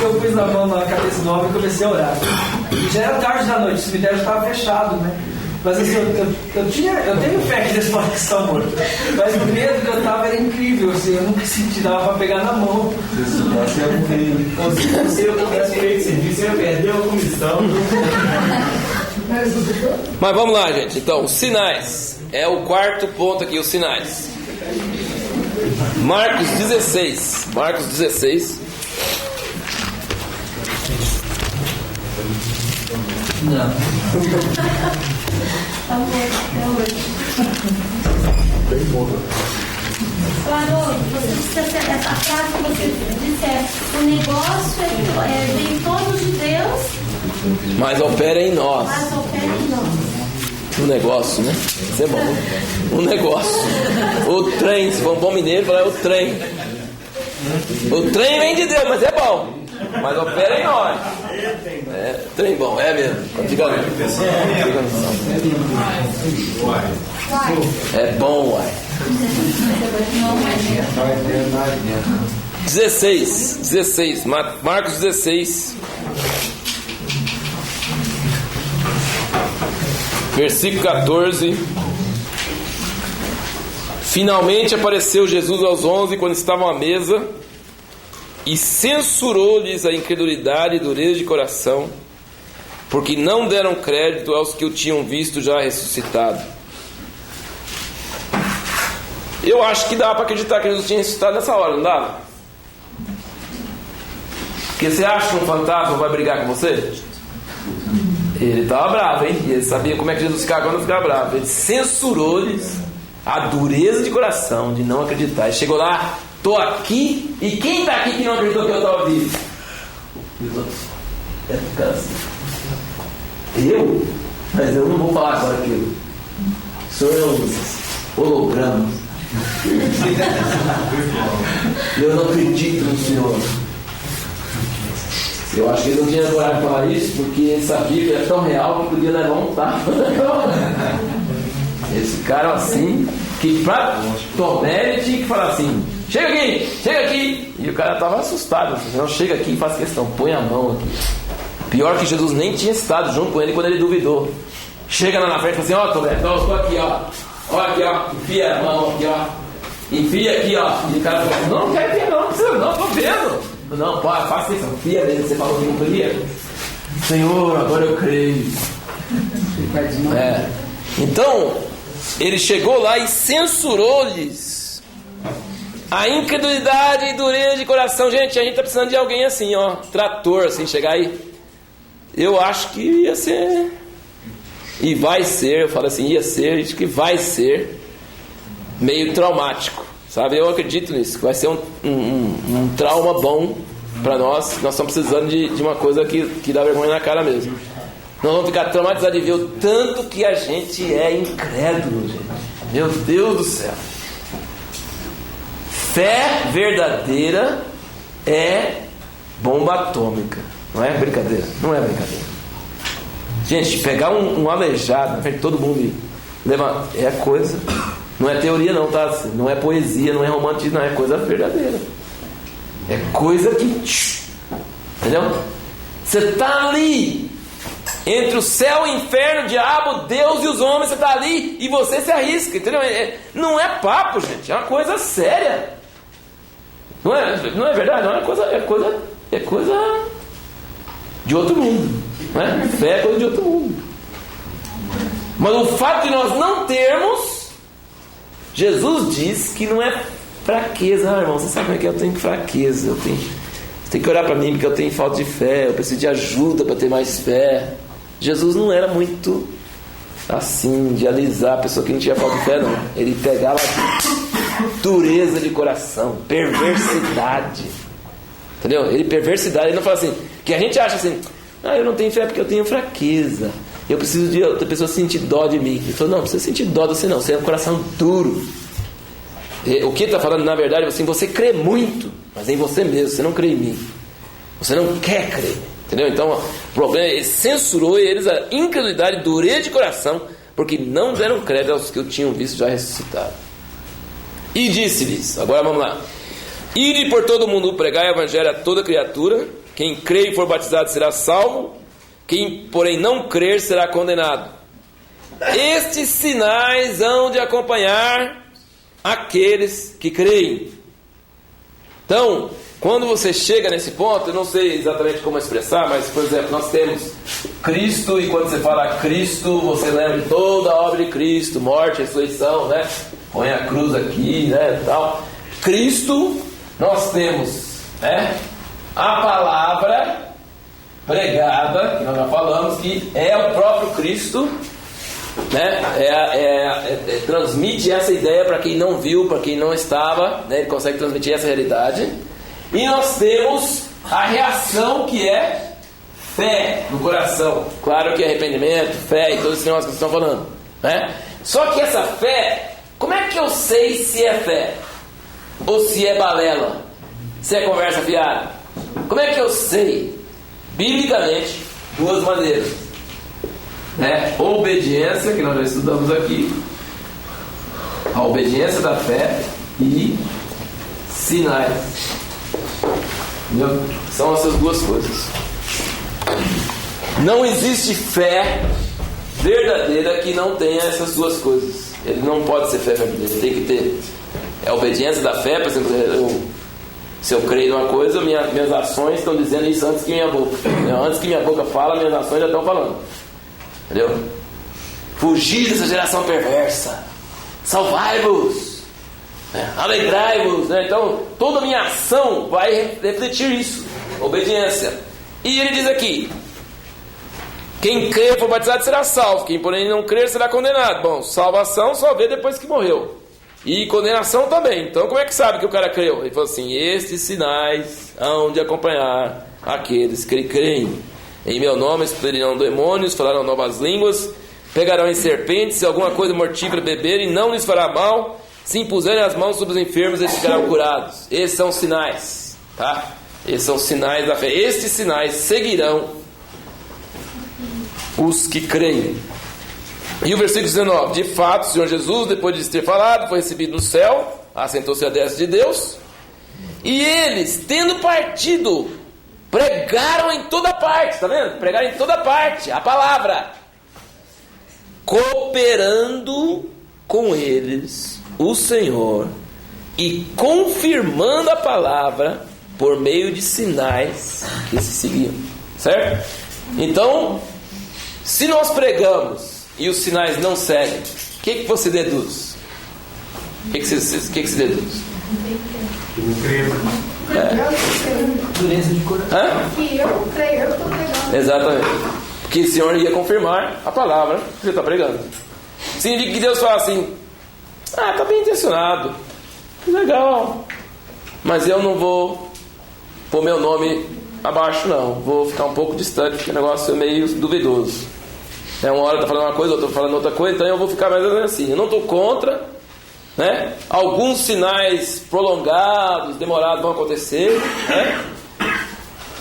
Eu pus a mão na cabeça do homem e comecei a orar. E já era tarde da noite, o cemitério estava fechado, né? Mas assim, eu tenho fé que Deus pode estar morto. Mas o medo que eu estava era incrível, assim, eu nunca senti, dava para pegar na mão. Se eu tivesse feito serviço, eu ia perder a comissão. Mas vamos lá, gente. Então, os sinais. É o quarto ponto aqui, os sinais. Marcos 16. Marcos 16. Não. Claro, você precisa ser essa frase que você disse, o negócio vem todo de Deus, mas opera em nós. Mas opera em nós. Um negócio, né? Isso é bom. Um negócio. O trem, se for um bom mineiro, falar o trem. O trem vem de Deus, mas é bom. mas opera em nós. Trem bom, é mesmo. É bom, uai. 16, Marcos 16, versículo 14. Finalmente apareceu Jesus aos 11 quando estavam à mesa e censurou-lhes a incredulidade e dureza de coração, porque não deram crédito aos que o tinham visto já ressuscitado. Eu acho que dá para acreditar que Jesus tinha ressuscitado nessa hora, não dá? Porque você acha que um fantasma vai brigar com você? Ele estava bravo, hein? Ele sabia como é que Jesus ficava quando ficava bravo. Ele censurou-lhes a dureza de coração de não acreditar. Ele chegou lá, estou aqui, e quem está aqui que não acreditou que eu estava vivo? Eu? Mas eu não vou falar agora aquilo. O senhor é um holograma. Eu não acredito no senhor. Eu acho que ele não tinha coragem de falar isso, porque ele sabia que era tão real que podia levar um tapa. Esse cara assim, que pra Tomé ele tinha que falar assim: chega aqui. E o cara estava assustado, assim, não, chega aqui e faz questão, põe a mão aqui. Pior que Jesus nem tinha estado junto com ele quando ele duvidou. Chega lá na frente e fala assim: ó, Tomé, então eu estou aqui, ó. Olha aqui, ó, enfia a mão aqui, ó. Enfia aqui, ó. E o cara fala: não quero ver, não precisa, não, tô vendo. Não, faça isso, enfia dele, você falou que não queria. Senhor, agora eu creio. Então, ele chegou lá e censurou-lhes a incredulidade e dureza de coração. Gente, a gente está precisando de alguém assim, ó, trator, assim, chegar aí. Eu acho que ia ser, e vai ser, eu falo assim, ia ser, acho que vai ser meio traumático, sabe? Eu acredito nisso, que vai ser um trauma bom para nós. Nós estamos precisando de uma coisa que dá vergonha na cara mesmo. Nós vamos ficar traumatizados de ver o tanto que a gente é incrédulo, gente. Meu Deus do céu. Fé verdadeira é bomba atômica. Não é brincadeira. Não é brincadeira. Gente, pegar um aleijado na frente de todo mundo e levar, é coisa. Não é teoria não, tá? Não é poesia, não é romantismo, não. É coisa verdadeira. É coisa que... Entendeu? Você está ali entre o céu, o inferno, o diabo, Deus e os homens. Você está ali e você se arrisca, entendeu? Não é papo, gente. É uma coisa séria. Não é verdade? Não é coisa de outro mundo, né? Fé é coisa de outro mundo. Mas o fato de nós não termos, Jesus diz que não é fraqueza. Irmão, você sabe como é que eu tenho fraqueza? Você tem que orar para mim porque eu tenho falta de fé, eu preciso de ajuda para ter mais fé. Jesus não era muito assim, de alisar a pessoa que não tinha falta de fé, não. Ele pegava dureza de coração, perversidade, entendeu? Perversidade, ele não fala assim, que a gente acha assim: eu não tenho fé porque eu tenho fraqueza, eu preciso de outra pessoa sentir dó de mim. Ele falou: não precisa sentir dó de você não, você é um coração duro. O que ele está falando na verdade é assim: você crê muito, mas em você mesmo, você não crê em mim, você não quer crer, entendeu? Então o problema é, ele censurou eles a incredulidade e dureza de coração, porque não deram crédito aos que o tinham visto já ressuscitado. E disse-lhes, agora vamos lá: ide por todo mundo pregar o evangelho a toda criatura. Quem crê e for batizado será salvo, quem porém não crer será condenado. Estes sinais hão de acompanhar aqueles que creem. Então, quando você chega nesse ponto, eu não sei exatamente como expressar, mas, por exemplo, nós temos Cristo, e quando você fala Cristo, você lembra de toda a obra de Cristo, morte, ressurreição, né? Põe a cruz aqui, né, tal. Cristo, nós temos, né, a palavra pregada, que nós já falamos, que é o próprio Cristo, né? Transmite essa ideia para quem não viu, para quem não estava, né? Ele consegue transmitir essa realidade. E nós temos a reação, que é fé no coração. Claro que é arrependimento, fé e todos esses negócios que vocês estão falando, né? Só que essa fé, como é que eu sei se é fé ou se é balela, se é conversa fiada? Como é que eu sei? Biblicamente, duas maneiras. Obediência, que nós já estudamos aqui, a obediência da fé, e sinais. Entendeu? São essas duas coisas. Não existe fé verdadeira que não tenha essas duas coisas. Ele não pode ser fé verdadeira, tem que ter a obediência da fé. Por exemplo, se eu creio numa coisa, minhas ações estão dizendo isso antes que minha boca. Antes que minha boca fala, minhas ações já estão falando. Entendeu? Fugir dessa geração perversa, salvai-vos, alegrai-vos, Então toda a minha ação vai refletir isso, obediência. E ele diz aqui: quem crer e for batizado será salvo, quem porém não crer será condenado. Bom, salvação só vê depois que morreu, e condenação também. Então como é que sabe que o cara creu? Ele falou assim: estes sinais hão de acompanhar aqueles que creem. Em meu nome expelirão demônios, falarão novas línguas, pegarão em serpentes, se alguma coisa mortífera beberem, não lhes fará mal. Se impuserem as mãos sobre os enfermos, eles ficarão curados. Esses são sinais, tá? Esses são sinais da fé. Estes sinais seguirão os que creem. E o versículo 19: de fato, o Senhor Jesus, depois de ter falado, foi recebido no céu, assentou-se à destra de Deus, e eles, tendo partido, pregaram em toda parte, está vendo? Pregaram em toda parte a palavra, cooperando com eles o Senhor e confirmando a palavra por meio de sinais que se seguiam, certo? Então, se nós pregamos e os sinais não seguem, o que você deduz? O que se deduz? Dureza de coração. Que eu creio, eu estou pregando. Exatamente. Porque o Senhor ia confirmar a palavra que você está pregando. Significa que Deus fala assim: está bem intencionado, legal, mas eu não vou pôr meu nome abaixo, não. Vou ficar um pouco distante, porque o negócio é meio duvidoso. Uma hora está falando uma coisa, outra está falando outra coisa, então eu vou ficar mais ou menos assim. Eu não estou contra, alguns sinais prolongados, demorados vão acontecer,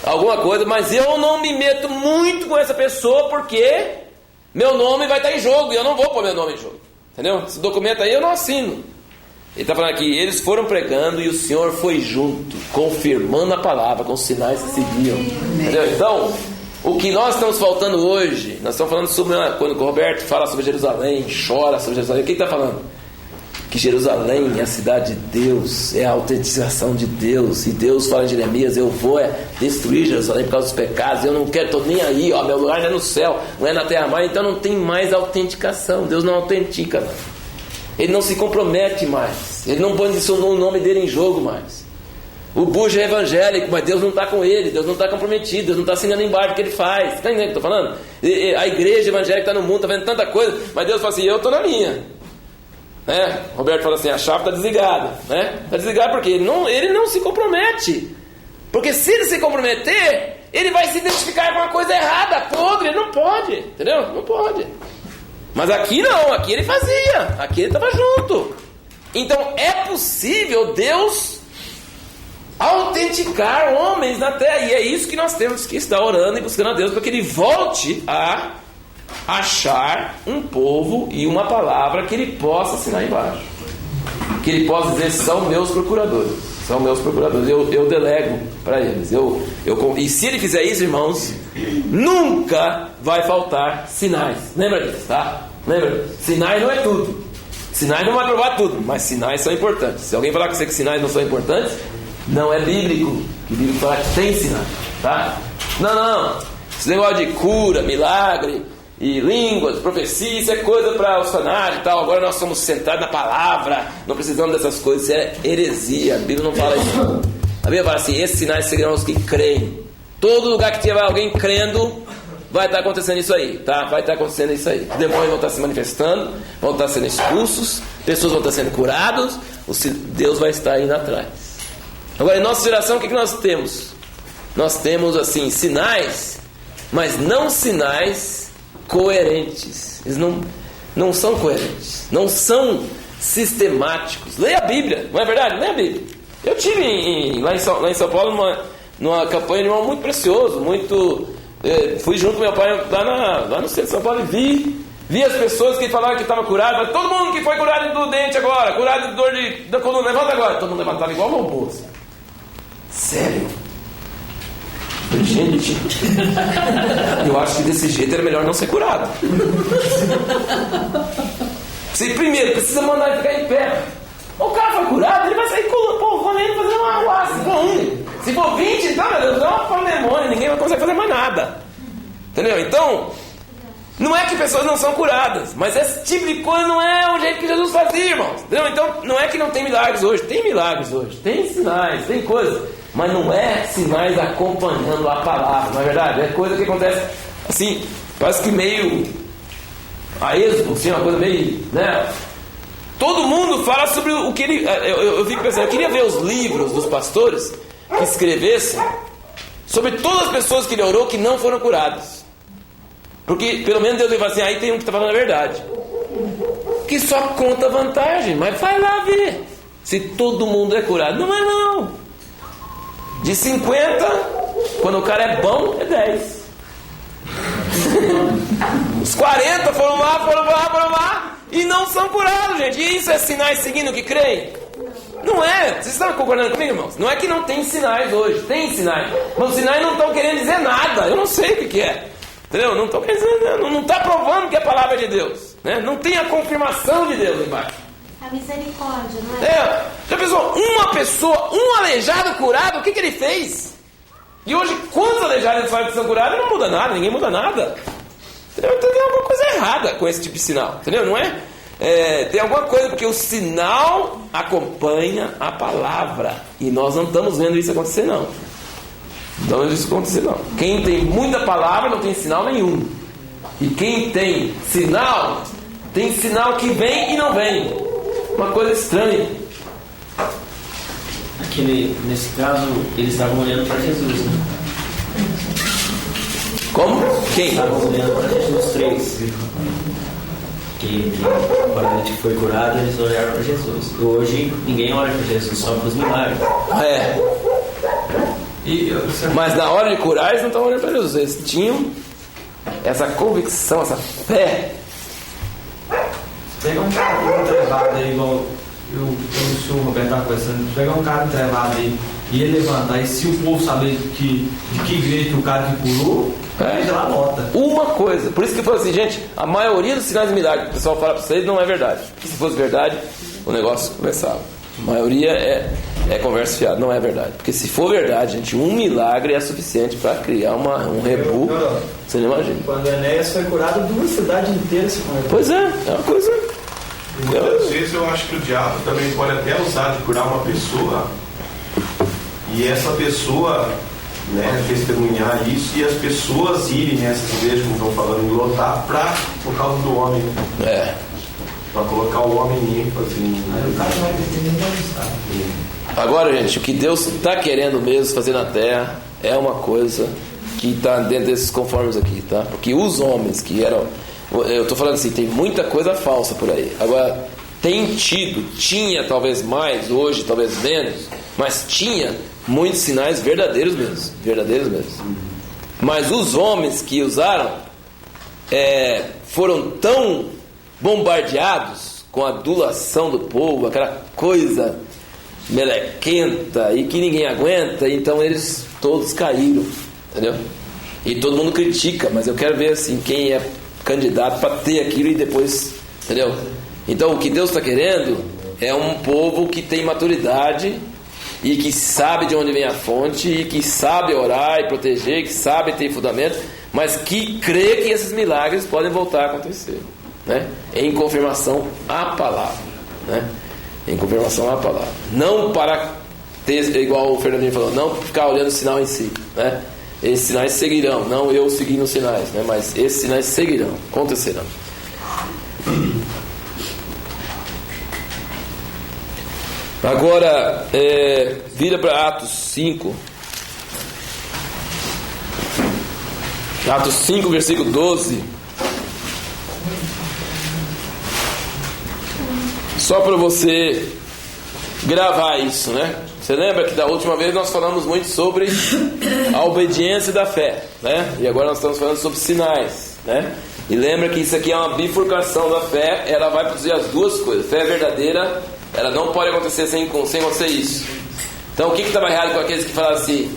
alguma coisa, mas eu não me meto muito com essa pessoa, porque meu nome vai estar em jogo e eu não vou pôr meu nome em jogo, entendeu? Esse documento aí eu não assino. Ele está falando aqui: eles foram pregando e o Senhor foi junto, confirmando a palavra com os sinais que seguiam, entendeu? Então, o que nós estamos faltando hoje, nós estamos falando sobre, quando o Roberto fala sobre Jerusalém, chora sobre Jerusalém, o que ele está falando? Que Jerusalém é a cidade de Deus, é a autenticação de Deus. E Deus fala em Jeremias: eu vou destruir Jerusalém por causa dos pecados, eu não quero, estou nem aí, meu lugar não é no céu, não é na terra mais. Então não tem mais autenticação, Deus não autentica, não. Ele não se compromete mais, ele não põe o nome dele em jogo mais. O Bush é evangélico, mas Deus não está com ele, Deus não está comprometido, Deus não está assinando embaixo o que ele faz. Está entendendo o que eu estou falando? A igreja evangélica está no mundo, está vendo tanta coisa, mas Deus fala assim: eu estou na minha. Roberto fala assim: a chave está desligada, está desligada porque ele não se compromete, porque se ele se comprometer, ele vai se identificar com uma coisa errada, podre. Ele não pode, entendeu? Não pode. Mas aqui não, aqui ele fazia, aqui ele estava junto. Então é possível Deus autenticar homens na terra, e é isso que nós temos que estar orando e buscando a Deus, para que ele volte a achar um povo e uma palavra que ele possa assinar embaixo, que ele possa dizer: são meus procuradores, são meus procuradores, eu delego para eles, e se ele fizer isso, irmãos, nunca vai faltar sinais. Lembra disso, tá? Lembra? Sinais não é tudo, sinais não vai provar tudo, mas sinais são importantes. Se alguém falar com você que sinais não são importantes, não é bíblico. Que bíblico fala que tem sinais, tá? Não, esse negócio de cura, milagre e línguas, profecia, isso é coisa para os fanáticos e tal. Agora nós somos centrados na palavra, não precisamos dessas coisas. Isso é heresia, a Bíblia não fala isso. A Bíblia fala assim: esses sinais seguirão os que creem. Todo lugar que tiver alguém crendo, vai estar acontecendo isso aí, tá? Vai estar acontecendo isso aí. Os demônios vão estar se manifestando, vão estar sendo expulsos, pessoas vão estar sendo curadas, Deus vai estar indo atrás. Agora, em nossa geração, o que nós temos? Nós temos, assim, sinais, mas não sinais coerentes. Eles não são coerentes, não são sistemáticos. Leia a Bíblia, não é verdade? Leia a Bíblia. Eu tive lá em São Paulo numa campanha de um irmão muito precioso, muito... fui junto com meu pai lá no centro de São Paulo e vi as pessoas que falaram que estava curado, mas todo mundo que foi curado do dente agora, curado de dor da coluna, levanta agora. Todo mundo levantava igual robô. Sério? Gente, eu acho que desse jeito era melhor não ser curado. Você primeiro precisa mandar ele ficar em pé. O cara foi curado, ele vai sair correndo fazer uma arruaça. Se for 20, então, meu Deus, dá uma pandemônia, ninguém vai conseguir fazer mais nada. Entendeu? Então, não é que pessoas não são curadas, mas esse tipo de coisa não é o jeito que Jesus fazia, irmãos. Entendeu? Então, não é que não tem milagres hoje. Tem milagres hoje, tem sinais, tem coisas. Mas não é sinais acompanhando a palavra, não é verdade? É coisa que acontece assim, parece que meio a esmo, assim, uma coisa meio, né? Todo mundo fala sobre o que ele... Eu fico pensando, eu queria ver os livros dos pastores que escrevessem sobre todas as pessoas que ele orou que não foram curadas. Porque pelo menos Deus vai falar assim, aí tem um que está falando a verdade. Que só conta vantagem, mas vai lá ver se todo mundo é curado. Não é não. De 50, quando o cara é bom, é 10. Os 40 foram lá e não são curados, gente. E isso é sinais seguindo que creem? Não é. Vocês estão concordando comigo, irmãos? Não é que não tem sinais hoje. Tem sinais. Mas os sinais não estão querendo dizer nada. Eu não sei o que é. Entendeu? Não estão querendo dizer nada. Não está provando que é a palavra de Deus, né? Não tem a confirmação de Deus embaixo. A misericórdia, não é? Já pensou? Uma pessoa, um aleijado curado, o que ele fez? E hoje, quantos aleijados eles falam que são curados? Não muda nada, ninguém muda nada. Entendeu? Então tem alguma coisa errada com esse tipo de sinal. Entendeu? Não é? Tem alguma coisa, porque o sinal acompanha a palavra. E nós não estamos vendo isso acontecer, não. Não estamos vendo isso acontecer, não. Quem tem muita palavra não tem sinal nenhum. E quem tem sinal que vem e não vem. Uma coisa estranha. Nesse caso, eles estavam olhando para Jesus, né? Como? Quem? Estavam olhando para Jesus, 3. Que quando a gente foi curado, eles olharam para Jesus. Hoje, ninguém olha para Jesus, só para os milagres. Mas na hora de curar, eles não estavam olhando para Jesus. Eles tinham essa convicção, essa fé. Pegar um cara entrevado aí, igual eu e o senhor Roberto estava conversando, pegar um cara entrevado aí e ele levantar, e se o povo saber de que igreja que o cara que curou, já lá nota. Uma coisa, por isso que eu falo assim, gente, a maioria dos sinais de milagre que o pessoal fala para vocês não é verdade. Porque se fosse verdade, o negócio começava. A maioria é conversa fiada, não é verdade. Porque se for verdade, gente, um milagre é suficiente para criar um rebu. Você não imagina. Quando Enéas foi curado, 2 cidades inteiras se converteram. Pois é uma coisa. Muitas vezes eu acho que o diabo também pode até usar de curar uma pessoa e essa pessoa, né, testemunhar isso e as pessoas irem nessas igrejas, como estão falando, em lotar por causa do homem. Para colocar o homem em ênfase. Agora, gente, o que Deus está querendo mesmo fazer na terra é uma coisa que está dentro desses conformes aqui, tá? Porque os homens que eram... Eu estou falando assim, tem muita coisa falsa por aí. Agora, tinha talvez mais, hoje talvez menos, mas tinha muitos sinais verdadeiros mesmo. Mas os homens que usaram foram tão bombardeados com a adulação do povo, aquela coisa melequenta e que ninguém aguenta, então eles todos caíram, entendeu? E todo mundo critica, mas eu quero ver assim, quem é candidato para ter aquilo e depois, entendeu? Então o que Deus está querendo é um povo que tem maturidade e que sabe de onde vem a fonte e que sabe orar e proteger, que sabe ter fundamento, mas que crê que esses milagres podem voltar a acontecer, né? Em confirmação à palavra, né? Em confirmação à palavra, não para ter, igual o Fernandinho falou, não ficar olhando o sinal em si, né? Esses sinais seguirão, não eu seguindo os sinais, né? Mas esses sinais seguirão, acontecerão. Agora vira para Atos 5. Atos 5, versículo 12. Só para você gravar isso, né? Você lembra que da última vez nós falamos muito sobre a obediência da fé, né? E agora nós estamos falando sobre sinais, né? E lembra que isso aqui é uma bifurcação da fé. Ela vai produzir as duas coisas. Fé verdadeira, ela não pode acontecer sem acontecer isso. Então o que estava errado com aqueles que falavam assim: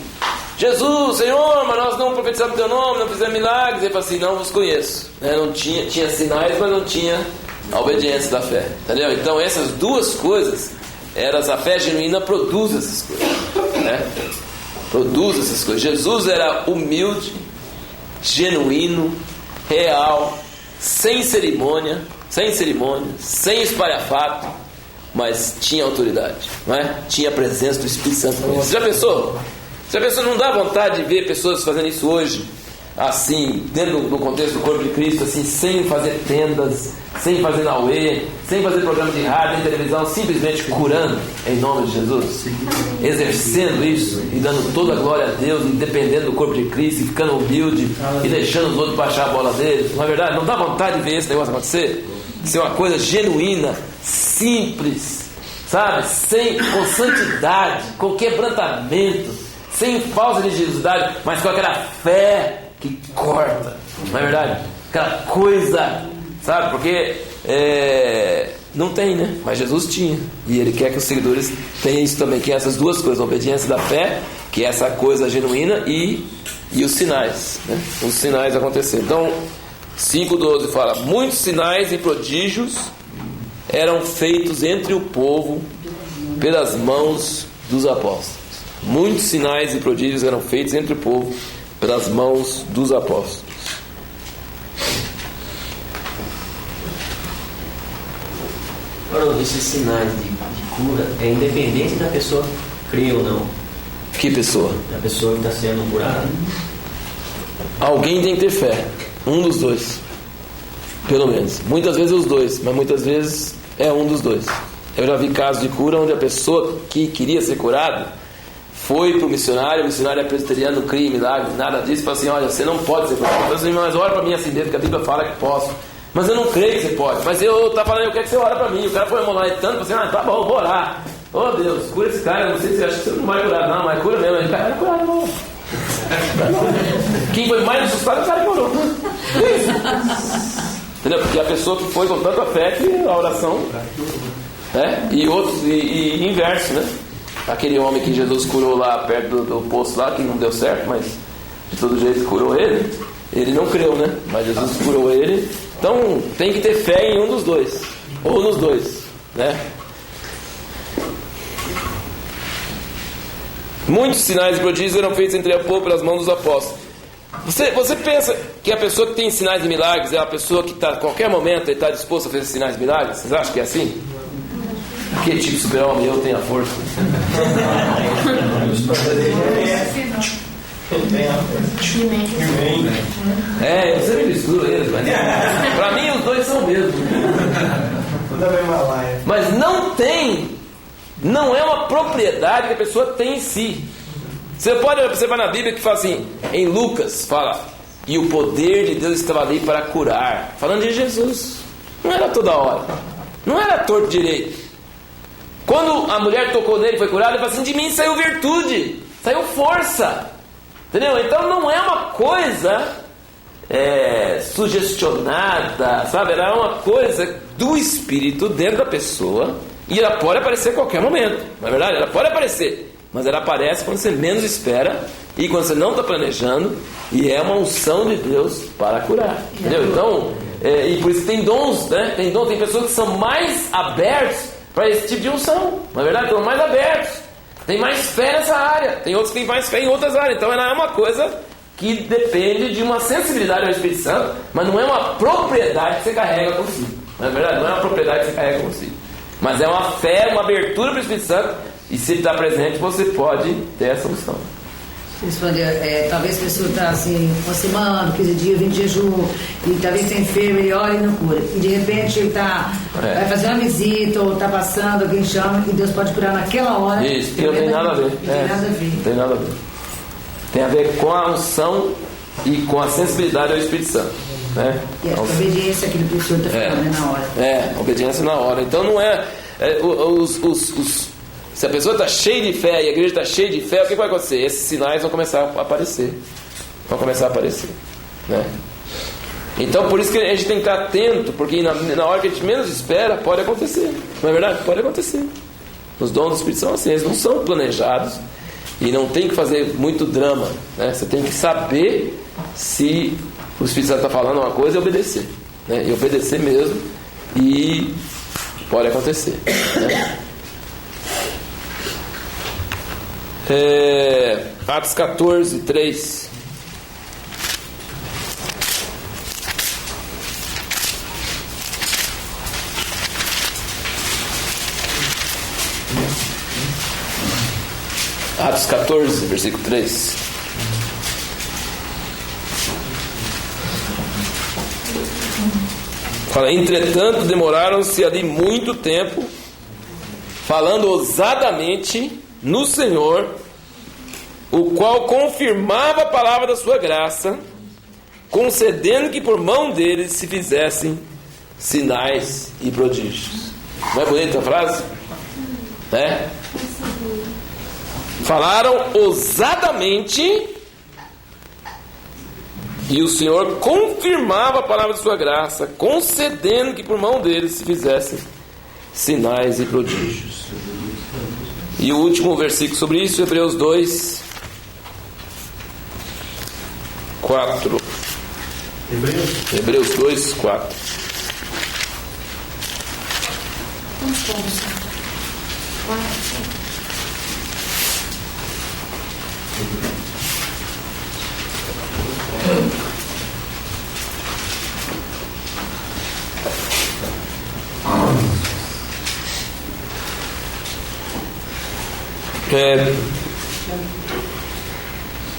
Jesus, Senhor, mas nós não profetizamos teu nome, não fizemos milagres? Ele falou assim: não vos conheço, né? Não tinha sinais, mas não tinha a obediência da fé, entendeu? Então essas duas coisas, a fé genuína produz essas coisas, né? Produz essas coisas. Jesus era humilde, genuíno, real, sem cerimônia, sem espalhafato, mas tinha autoridade, não é? Tinha a presença do Espírito Santo. Você já pensou? Não dá vontade de ver pessoas fazendo isso hoje, assim, dentro do contexto do corpo de Cristo, assim, sem fazer tendas, sem fazer nauê, sem fazer programa de rádio e televisão, simplesmente curando em nome de Jesus, exercendo isso e dando toda a glória a Deus, e dependendo do corpo de Cristo, e ficando humilde e deixando os outros baixar a bola deles. Não é verdade? Não dá vontade de ver esse negócio acontecer? Ser uma coisa genuína, simples, sabe? Com santidade, com quebrantamento, sem falsa religiosidade, mas com aquela fé que corta, não é verdade? Aquela coisa, sabe? Porque não tem, né? Mas Jesus tinha, e Ele quer que os seguidores tenham isso também, que é essas duas coisas: a obediência da fé, que é essa coisa genuína, e os sinais, né? Os sinais acontecendo. Então 5:12 fala: muitos sinais e prodígios eram feitos entre o povo pelas mãos dos apóstolos. Muitos sinais e prodígios eram feitos entre o povo pelas mãos dos apóstolos. Agora, esses sinais de cura é independente da pessoa crer ou não. Que pessoa? Da pessoa que está sendo curada. Alguém tem que ter fé. Um dos dois, pelo menos. Muitas vezes os dois, mas muitas vezes é um dos dois. Eu já vi casos de cura onde a pessoa que queria ser curada foi para o missionário é presbiteriano, não cria milagre, nada disso, falou assim: olha, você não pode ser curado. Eu falei assim: mas ora para mim assim dentro, que a Bíblia fala que posso. Mas eu não creio que você pode. Mas eu tá falando: eu quero que você ore para mim. O cara foi molar e tanto, você: tá bom, vou orar. Oh Deus, cura esse cara. Eu não sei se você acha que você não vai curar. Não, mas cura mesmo. Ele vai curar, não. Quem foi mais assustado é o cara que orou. Entendeu? Porque a pessoa que foi com tanta fé que a oração, né? E outros, e inverso, né? Aquele homem que Jesus curou lá perto do poço lá, que não deu certo, mas de todo jeito curou ele não creu, né? Mas Jesus curou ele. Então tem que ter fé em um dos dois, ou nos dois, né? Muitos sinais e prodígios eram feitos entre o povo pelas mãos dos apóstolos. Você pensa que a pessoa que tem sinais e milagres é a pessoa que está, a qualquer momento, está disposta a fazer sinais e milagres? Vocês acham que é assim? Que tipo de super-homem eu tenho a força? Você me mistura eles, mas para mim os dois são o mesmo. Mas não é uma propriedade que a pessoa tem em si. Você pode observar na Bíblia que fala assim, em Lucas fala: e o poder de Deus estava ali para curar, falando de Jesus. Não era toda hora, não era torto direito. Quando a mulher tocou nele e foi curada, ele falou assim: de mim saiu virtude, saiu força, entendeu? Então não é uma coisa sugestionada, sabe? Era uma coisa do Espírito dentro da pessoa, e ela pode aparecer a qualquer momento, não é verdade? Ela pode aparecer, mas ela aparece quando você menos espera e quando você não está planejando, e é uma unção de Deus para curar, entendeu? Então, e por isso tem dons, né? Tem pessoas que são mais abertos para esse tipo de unção, na verdade, estão mais abertos, tem mais fé nessa área, tem outros que têm mais fé em outras áreas. Então ela é uma coisa que depende de uma sensibilidade ao Espírito Santo, mas não é uma propriedade que você carrega consigo, na verdade, não é uma propriedade que você carrega consigo, mas é uma fé, uma abertura para o Espírito Santo, e se ele está presente, você pode ter essa unção. Talvez a pessoa está assim, uma semana, 15 dias, 20 de jejum, e talvez está enfermo, ele olha e não cura. E de repente ele vai fazer uma visita, ou está passando, alguém chama, e Deus pode curar naquela hora. Isso, não tem nada a ver. Tem nada a ver. Tem a ver com a unção e com a sensibilidade ao Espírito Santo, né? E a obediência, aquilo que o senhor está falando, na hora. Obediência na hora. Então não é. Se a pessoa está cheia de fé e a igreja está cheia de fé, o que vai acontecer? Esses sinais vão começar a aparecer. Né? Então, por isso que a gente tem que estar atento, porque na hora que a gente menos espera, pode acontecer. Não é verdade? Pode acontecer. Os dons do Espírito são assim, eles não são planejados e não tem que fazer muito drama. Né? Você tem que saber se o Espírito Santo está falando uma coisa e obedecer. Né? E obedecer mesmo, e pode acontecer. Né? Atos 14, 3. Atos 14, versículo 3. Fala: entretanto, demoraram-se ali muito tempo, falando ousadamente no Senhor, o qual confirmava a palavra da sua graça, concedendo que por mão deles se fizessem sinais e prodígios. Não é bonita a frase? É? Falaram ousadamente e o Senhor confirmava a palavra de sua graça, concedendo que por mão deles se fizessem sinais e prodígios. E o último versículo sobre isso, Hebreus 2, 4. Hebreus 2, 4.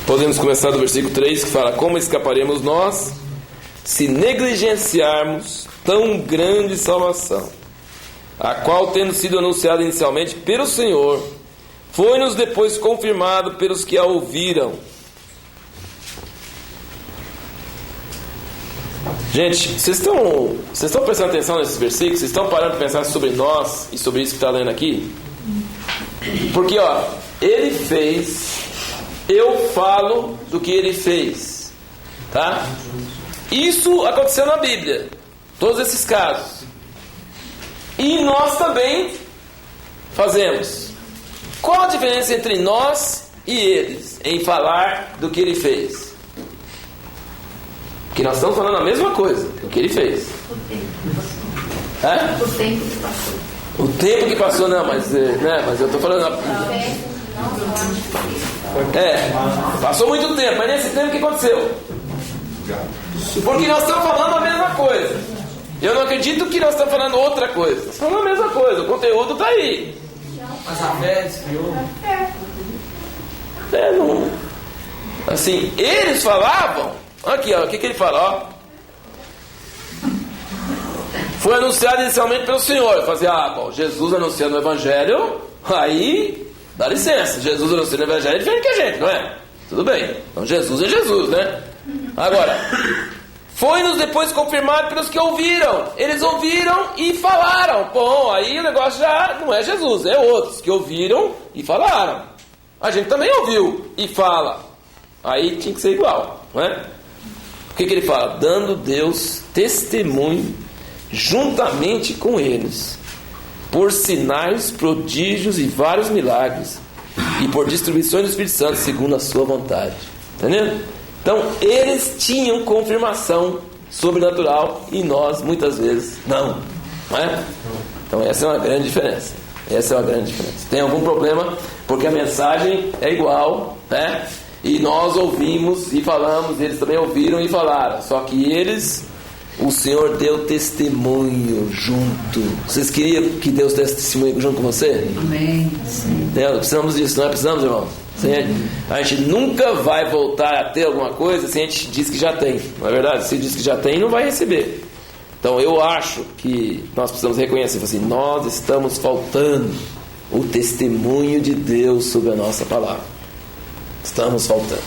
Podemos começar do versículo 3, que fala: como escaparemos nós se negligenciarmos tão grande salvação, a qual, tendo sido anunciada inicialmente pelo Senhor, foi-nos depois confirmado pelos que a ouviram. Gente, vocês estão prestando atenção nesses versículos? Vocês estão parando para pensar sobre nós e sobre isso que está lendo aqui? Porque, ele fez, eu falo do que ele fez, tá? Isso aconteceu na Bíblia, todos esses casos, e nós também fazemos. Qual a diferença entre nós e eles em falar do que ele fez? Porque nós estamos falando a mesma coisa, do que ele fez. O tempo que passou. O tempo que passou, não, mas eu estou falando. Passou muito tempo, mas nesse tempo o que aconteceu? Porque nós estamos falando a mesma coisa. Eu não acredito que nós estamos falando outra coisa. Nós estamos falando a mesma coisa, o conteúdo está aí. Mas a fé esfriou. Não. Assim, eles falavam. Aqui, o que ele fala? Foi anunciado inicialmente pelo Senhor. Fazia, Jesus anunciando o Evangelho, aí, dá licença, Jesus anunciando o Evangelho é diferente que a gente, não é? Tudo bem, então Jesus é Jesus, né? Agora, foi-nos depois confirmado pelos que ouviram. Eles ouviram e falaram. Bom, aí o negócio já não é Jesus, é outros que ouviram e falaram. A gente também ouviu e fala. Aí tinha que ser igual, não é? O que ele fala? Dando Deus testemunho juntamente com eles, por sinais, prodígios e vários milagres, e por distribuições do Espírito Santo segundo a sua vontade. Entendeu? Então eles tinham confirmação sobrenatural e nós muitas vezes não é? Então essa é uma grande diferença. Tem algum problema porque a mensagem é igual, né? E nós ouvimos e falamos, eles também ouviram e falaram, só que eles, o Senhor deu testemunho junto. Vocês queriam que Deus desse testemunho junto com você? Amém. Sim. Precisamos disso, não é? Precisamos, irmão? A gente nunca vai voltar a ter alguma coisa se a gente diz que já tem, não é verdade? Se diz que já tem, não vai receber. Então eu acho que nós precisamos reconhecer assim, nós estamos faltando o testemunho de Deus sobre a nossa palavra. Estamos faltando.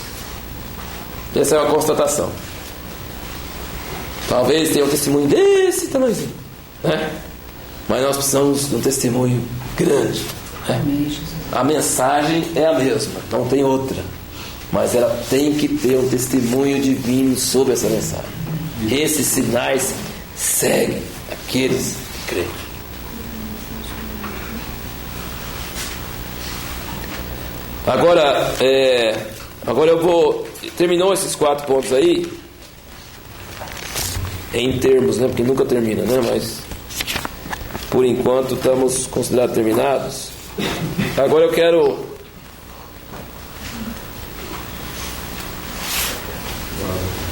Essa é uma constatação. Talvez tenha um testemunho desse tamanhozinho, né? Mas nós precisamos de um testemunho grande, A mensagem é a mesma, não tem outra. Mas ela tem que ter um testemunho divino sobre essa mensagem. Esses sinais seguem aqueles que creem. Agora eu vou... Terminou esses 4 pontos aí, em termos, né? Porque nunca termina, né? Mas por enquanto estamos considerados terminados. Agora eu quero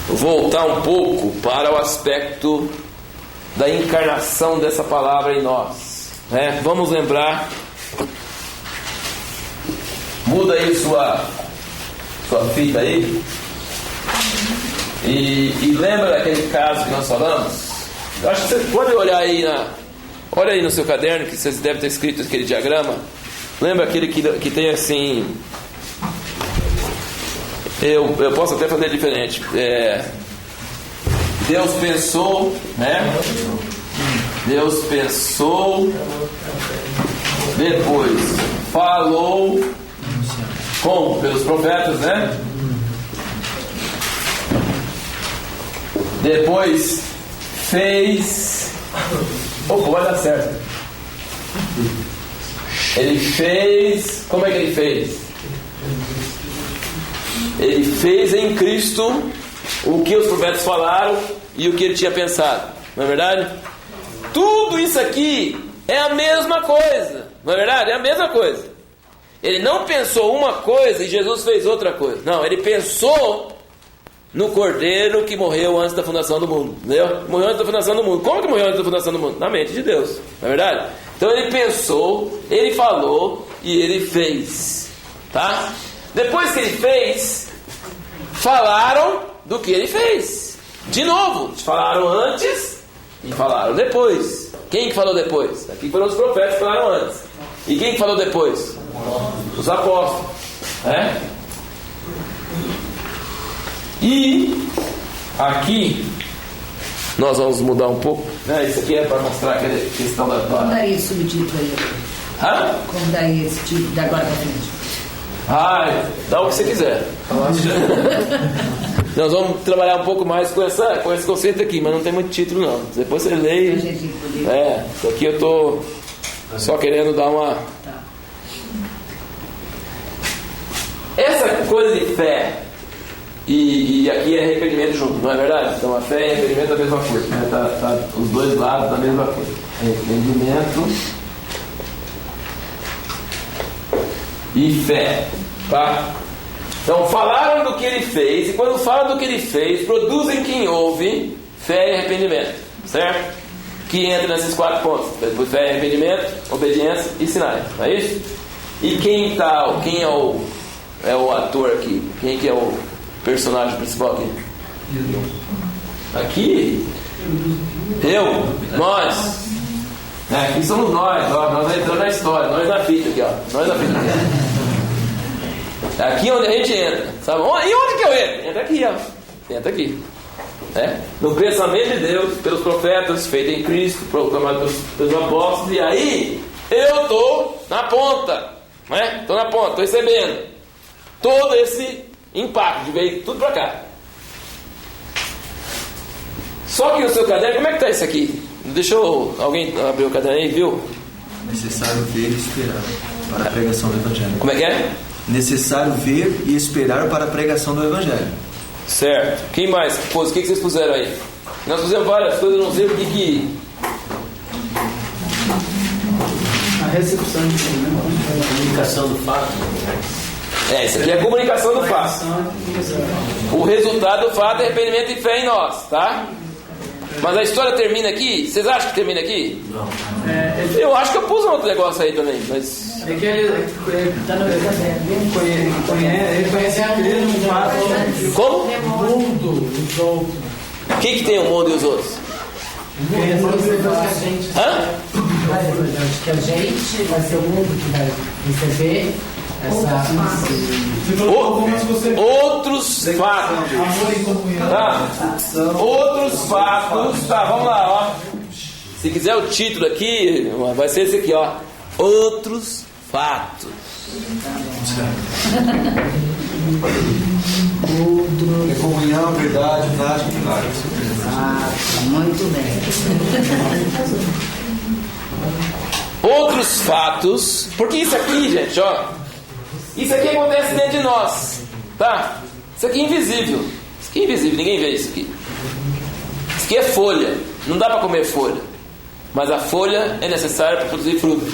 voltar um pouco para o aspecto da encarnação dessa palavra em nós, né? Vamos lembrar. Muda aí sua fita aí. E lembra daquele caso que nós falamos? Eu acho que você pode olhar aí olha aí no seu caderno, que vocês devem ter escrito aquele diagrama. Lembra aquele que tem assim... Eu posso até fazer diferente. Deus pensou, né? Deus pensou, depois falou, como? Pelos profetas, né? Depois fez. Vai dar certo. Ele fez. Como é que ele fez? Ele fez em Cristo o que os profetas falaram e o que ele tinha pensado. Não é verdade? Tudo isso aqui é a mesma coisa. Não é verdade? É a mesma coisa. Ele não pensou uma coisa e Jesus fez outra coisa. Não, ele pensou no Cordeiro que morreu antes da fundação do mundo. Entendeu? Morreu antes da fundação do mundo. Como que morreu antes da fundação do mundo? Na mente de Deus. Não é verdade? Então ele pensou, ele falou e ele fez. Tá? Depois que ele fez, falaram do que ele fez. De novo, falaram antes e falaram depois. Quem que falou depois? Aqui foram os profetas que falaram antes. E quem que falou depois? Os apóstolos. E aqui nós vamos mudar um pouco. Isso aqui é para mostrar aquela questão da... Como daria esse subtítulo aí? Como daria esse título de agora para frente? Dá o que você quiser. Nós vamos trabalhar um pouco mais com esse conceito aqui, mas não tem muito título não. Depois você lê. Isso aqui eu tô só querendo dar uma... Essa coisa de fé e aqui é arrependimento junto, não é verdade? Então a fé e arrependimento é a mesma coisa, né? Tá os dois lados da mesma coisa. Arrependimento e fé, tá? Então falaram do que ele fez, e quando falam do que ele fez, produzem quem ouve fé e arrependimento, certo? Que entra nesses 4 pontos: depois fé e arrependimento, obediência e sinais, não é isso? E quem é o ator aqui? Quem que é o personagem principal aqui? Aqui? Nós. Aqui somos nós entramos na história, nós na fita aqui, nós na fita aqui. Aqui é onde a gente entra, sabe? E onde que eu entro? Entra aqui, entra aqui. No pensamento de Deus, pelos profetas, feito em Cristo, proclamado pelos apóstolos, e aí eu estou na ponta, estou na ponta, estou recebendo todo esse impacto de veio tudo para cá. Só que o seu caderno, como é que está isso aqui? Deixa alguém abrir o caderno aí, viu? Necessário ver e esperar para a pregação do Evangelho. Como é que é? Necessário ver e esperar para a pregação do Evangelho. Certo. Quem mais? O que vocês puseram aí? Nós fizemos várias coisas, não sei o que... A recepção de comunicação do fato. Isso aqui é a comunicação do fato. O resultado do fato é arrependimento e fé em nós, tá? Mas a história termina aqui? Vocês acham que termina aqui? Não. Eu acho que eu pus um outro negócio aí também, mas... É que ele conhece a Deus no fato. Como? O mundo, os outros. O que tem o mundo e os outros? Acho que a gente vai ser o mundo que vai receber outros fatos. Outros fatos. Tá, vamos lá, Se quiser o título aqui, vai ser esse aqui, Outros fatos. É comunhão, verdade, prática e milagres. Muito bem. Outros fatos, porque isso aqui, gente, ó, isso aqui acontece dentro de nós, tá? Isso aqui é invisível. Isso aqui é invisível, ninguém vê isso aqui. Isso aqui é folha, não dá para comer folha, mas a folha é necessária para produzir fruto.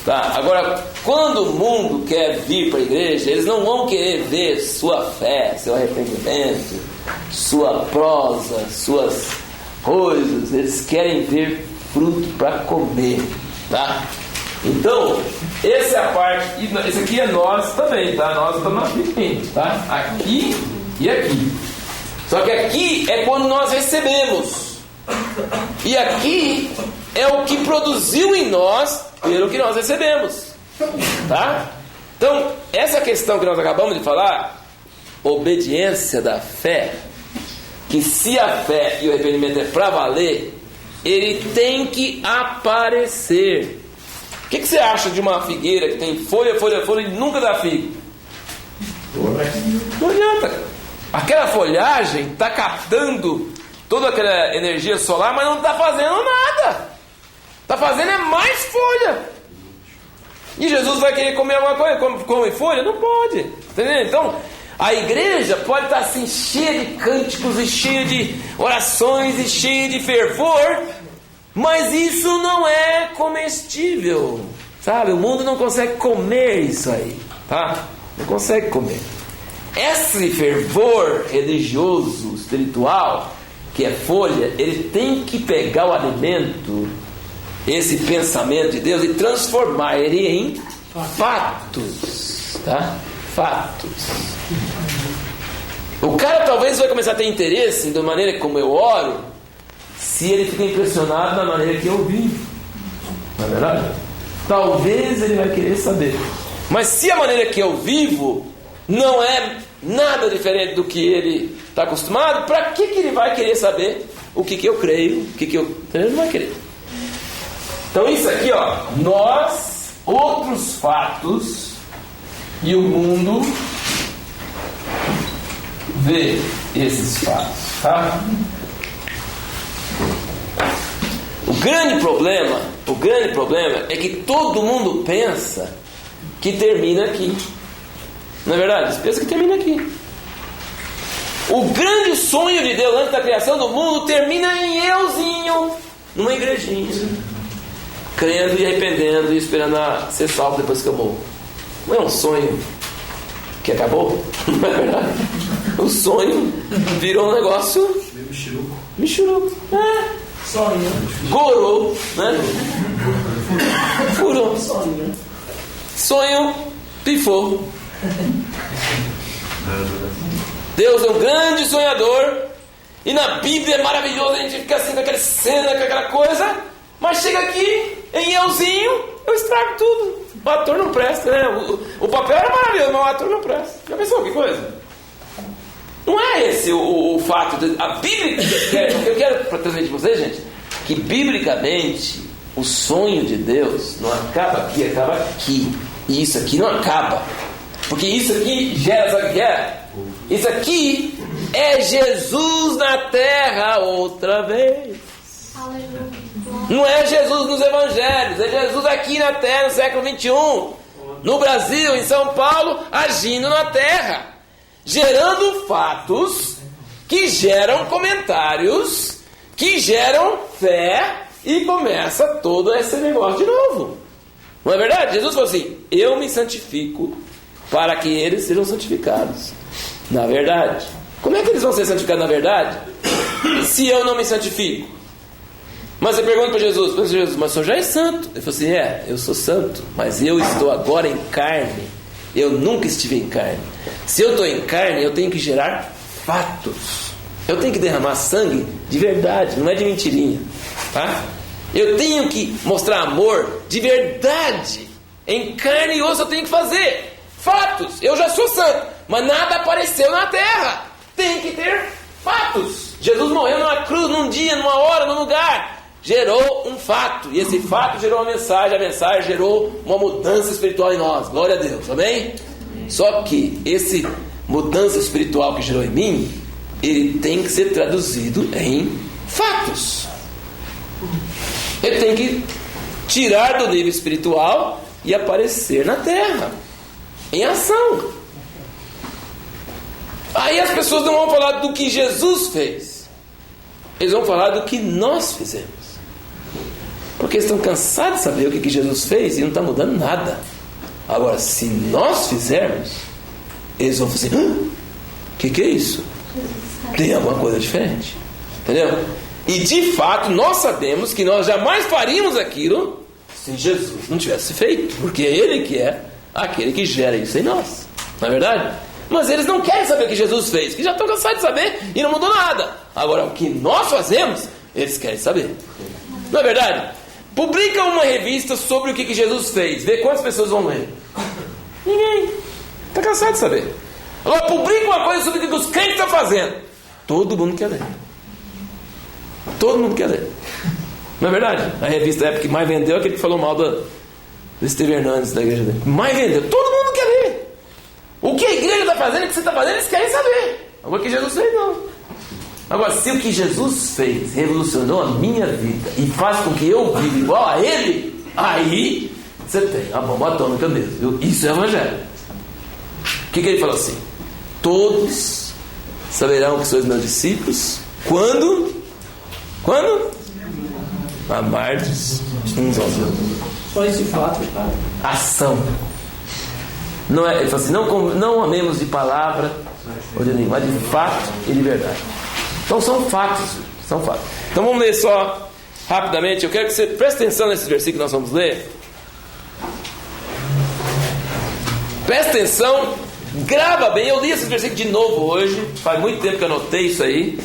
Tá? Agora, quando o mundo quer vir para a igreja, eles não vão querer ver sua fé, seu arrependimento, sua prosa, suas coisas. Eles querem ver fruto para comer, tá? Então, essa é a parte. Esse aqui é nós também, tá? Nós estamos aqui, tá? Aqui e aqui. Só que aqui é quando nós recebemos, e aqui é o que produziu em nós pelo que nós recebemos, tá? Então, essa questão que nós acabamos de falar, obediência da fé, que se a fé e o arrependimento é para valer, ele tem que aparecer. O que você acha de uma figueira que tem folha e nunca dá figo? Não adianta. Aquela folhagem está captando toda aquela energia solar, mas não está fazendo nada. Está fazendo é mais folha. E Jesus vai querer comer alguma coisa? Come folha? Não pode. Entendeu? Então, a igreja pode estar assim, cheia de cânticos, e cheia de orações, e cheia de fervor, mas isso não é comestível. Sabe? O mundo não consegue comer isso aí. Tá? Não consegue comer. Esse fervor religioso, espiritual, que é folha, ele tem que pegar o alimento, esse pensamento de Deus, e transformar ele em fatos, tá? Fatos. O cara talvez vai começar a ter interesse da maneira como eu oro, se ele fica impressionado da maneira que eu vivo. Não é verdade? Talvez ele vai querer saber. Mas se a maneira que eu vivo não é nada diferente do que ele está acostumado, para que ele vai querer saber o que eu creio, ele não vai querer. Então isso aqui, ó, nós, outros fatos, e o mundo vê esses fatos, tá? O grande problema é que todo mundo pensa que termina aqui. Não é verdade? Você pensa que termina aqui. O grande sonho de Deus antes da criação do mundo termina em euzinho, numa igrejinha, crendo e arrependendo e esperando a ser salvo depois que eu morro. Não é um sonho que acabou? Não é verdade? O sonho virou um negócio michuruco. É. Sonho. Gorou, né? Furou. Sonho pifou. Deus é um grande sonhador, e na Bíblia é maravilhoso, a gente fica assim com aquela cena, com aquela coisa, mas chega aqui em euzinho, eu estrago tudo. O ator não presta, né? O papel era maravilhoso, mas o ator não presta. Já pensou que coisa? Não é esse o fato de, a Bíblia, o que eu quero trazer de vocês, gente, que biblicamente o sonho de Deus não acaba aqui, acaba aqui, e isso aqui não acaba. Porque isso aqui gera, sabe o que é? Isso aqui é Jesus na terra outra vez. Não é Jesus nos evangelhos, é Jesus aqui na terra no século 21, no Brasil, em São Paulo, agindo na terra, gerando fatos que geram comentários, que geram fé, e começa todo esse negócio de novo. Não é verdade? Jesus falou assim: eu me santifico para que eles sejam santificados na verdade. Como é que eles vão ser santificados na verdade se eu não me santifico? Mas você pergunta para Jesus: mas o senhor já é santo? Ele falou assim: eu sou santo, mas eu estou agora em carne. Eu nunca estive em carne. Se eu estou em carne, eu tenho que gerar fatos. Eu tenho que derramar sangue de verdade, não é de mentirinha, tá? Eu tenho que mostrar amor de verdade. Em carne e osso eu tenho que fazer fatos. Eu já sou santo, mas nada apareceu na terra. Tem que ter fatos. Jesus morreu numa cruz, num dia, numa hora, num lugar. gerou um fato, e esse fato gerou uma mensagem, a mensagem gerou uma mudança espiritual em nós. Glória a Deus, amém? Só que esse mudança espiritual que gerou em mim, ele tem que ser traduzido em fatos. Ele tem que tirar do nível espiritual e aparecer na terra, em ação. Aí as pessoas não vão falar do que Jesus fez, eles vão falar do que nós fizemos, porque eles estão cansados de saber o que Jesus fez e não está mudando nada. Agora, se nós fizermos, eles vão dizer: o que é isso? Tem alguma coisa diferente, entendeu? E de fato nós sabemos que nós jamais faríamos aquilo se Jesus não tivesse feito, porque é Ele que é aquele que gera isso em nós, não é verdade? Mas eles não querem saber o que Jesus fez, que já estão cansados de saber e não mudou nada. Agora, o que nós fazemos, eles querem saber, não é verdade? Publica uma revista sobre o que Jesus fez, vê quantas pessoas vão ler. Ninguém. Está cansado de saber. Agora, publica uma coisa sobre o que os crentes estão fazendo, todo mundo quer ler. Todo mundo quer ler, não é verdade? A revista época que mais vendeu é aquele que falou mal do Esteve Hernandes da igreja dele. Mais vendeu, todo mundo quer ler. O que a igreja está fazendo, o que você está fazendo, eles querem saber. Agora, o que Jesus fez, não. Agora, se o que Jesus fez revolucionou a minha vida e faz com que eu viva igual a Ele, aí você tem a bomba atômica mesmo, viu? Isso é evangelho. O que ele falou assim? Todos saberão que sois meus discípulos quando amardes uns aos outros. Só esse fato, cara. Ação. Não é, ele fala assim: não amemos de palavra ou de língua, mas de fato e de verdade. Então são fatos. Então vamos ler só rapidamente. Eu quero que você preste atenção nesse versículo que nós vamos ler. Presta atenção, grava bem. Eu li esse versículo de novo hoje, faz muito tempo que eu anotei isso aí,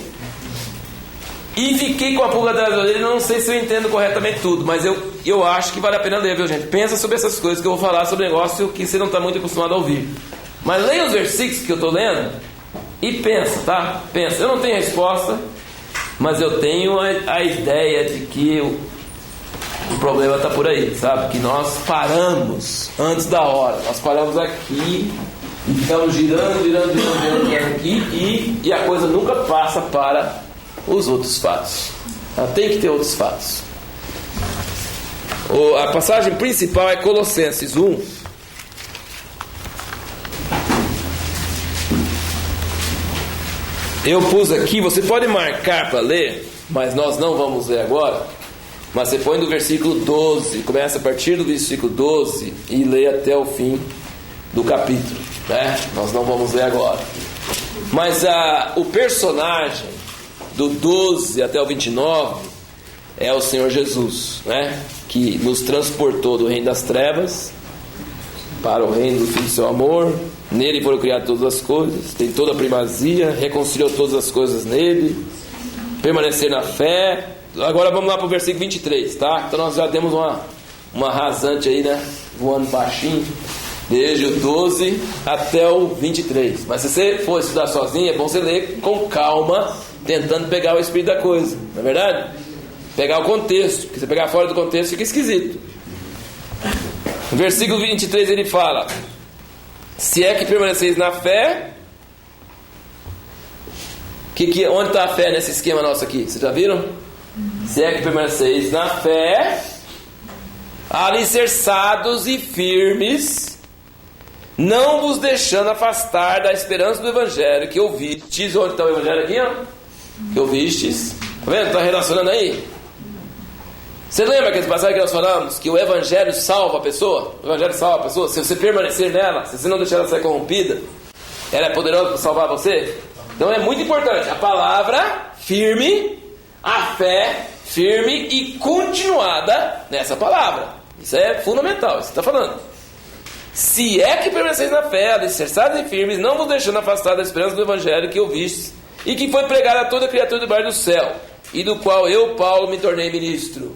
e fiquei com a pulga atrás da orelha. Não sei se eu entendo corretamente tudo, mas eu acho que vale a pena ler, viu, gente? Pensa sobre essas coisas que eu vou falar, sobre negócio que você não está muito acostumado a ouvir. Mas leia os versículos que eu estou lendo e pensa, tá? Pensa. Eu não tenho a resposta, mas eu tenho a ideia de que o problema está por aí, sabe? Que nós paramos antes da hora. Nós paramos aqui e ficamos girando aqui, e a coisa nunca passa para os outros fatos. Tem que ter outros fatos. A passagem principal é Colossenses 1. Eu pus aqui, você pode marcar para ler, mas nós não vamos ler agora. Mas você põe do versículo 12, começa a partir do versículo 12 e lê até o fim do capítulo, né? Nós não vamos ler agora. Mas o personagem do 12 até o 29 é o Senhor Jesus, né? Que nos transportou do reino das trevas para o reino do Filho do seu amor. Nele foram criadas todas as coisas, tem toda a primazia, reconciliou todas as coisas nele, permanecer na fé. Agora vamos lá para o versículo 23, tá? Então nós já temos uma rasante aí, né? Voando baixinho, desde o 12 até o 23. Mas se você for estudar sozinho, é bom você ler com calma, tentando pegar o espírito da coisa, não é verdade? Pegar o contexto, porque se pegar fora do contexto fica esquisito. No versículo 23 ele fala: se é que permaneceis na fé. Onde está a fé nesse esquema nosso aqui? Vocês já viram? Se é que permaneceis na fé, alicerçados e firmes, não vos deixando afastar da esperança do evangelho que ouvistes. Onde está o evangelho aqui, ó? Que ouvistes. Está vendo? Está relacionando aí. Você lembra aquele passagem que nós falamos? Que o evangelho salva a pessoa? O evangelho salva a pessoa. Se você permanecer nela, se você não deixar ela ser corrompida, ela é poderosa para salvar você. Então é muito importante a palavra firme, a fé firme e continuada nessa palavra. Isso é fundamental, isso está falando. Se é que permaneceis na fé, alicerçados e firmes, não vos deixando afastar da esperança do evangelho que ouvistes e que foi pregado a toda criatura debaixo do céu, e do qual eu, Paulo, me tornei ministro.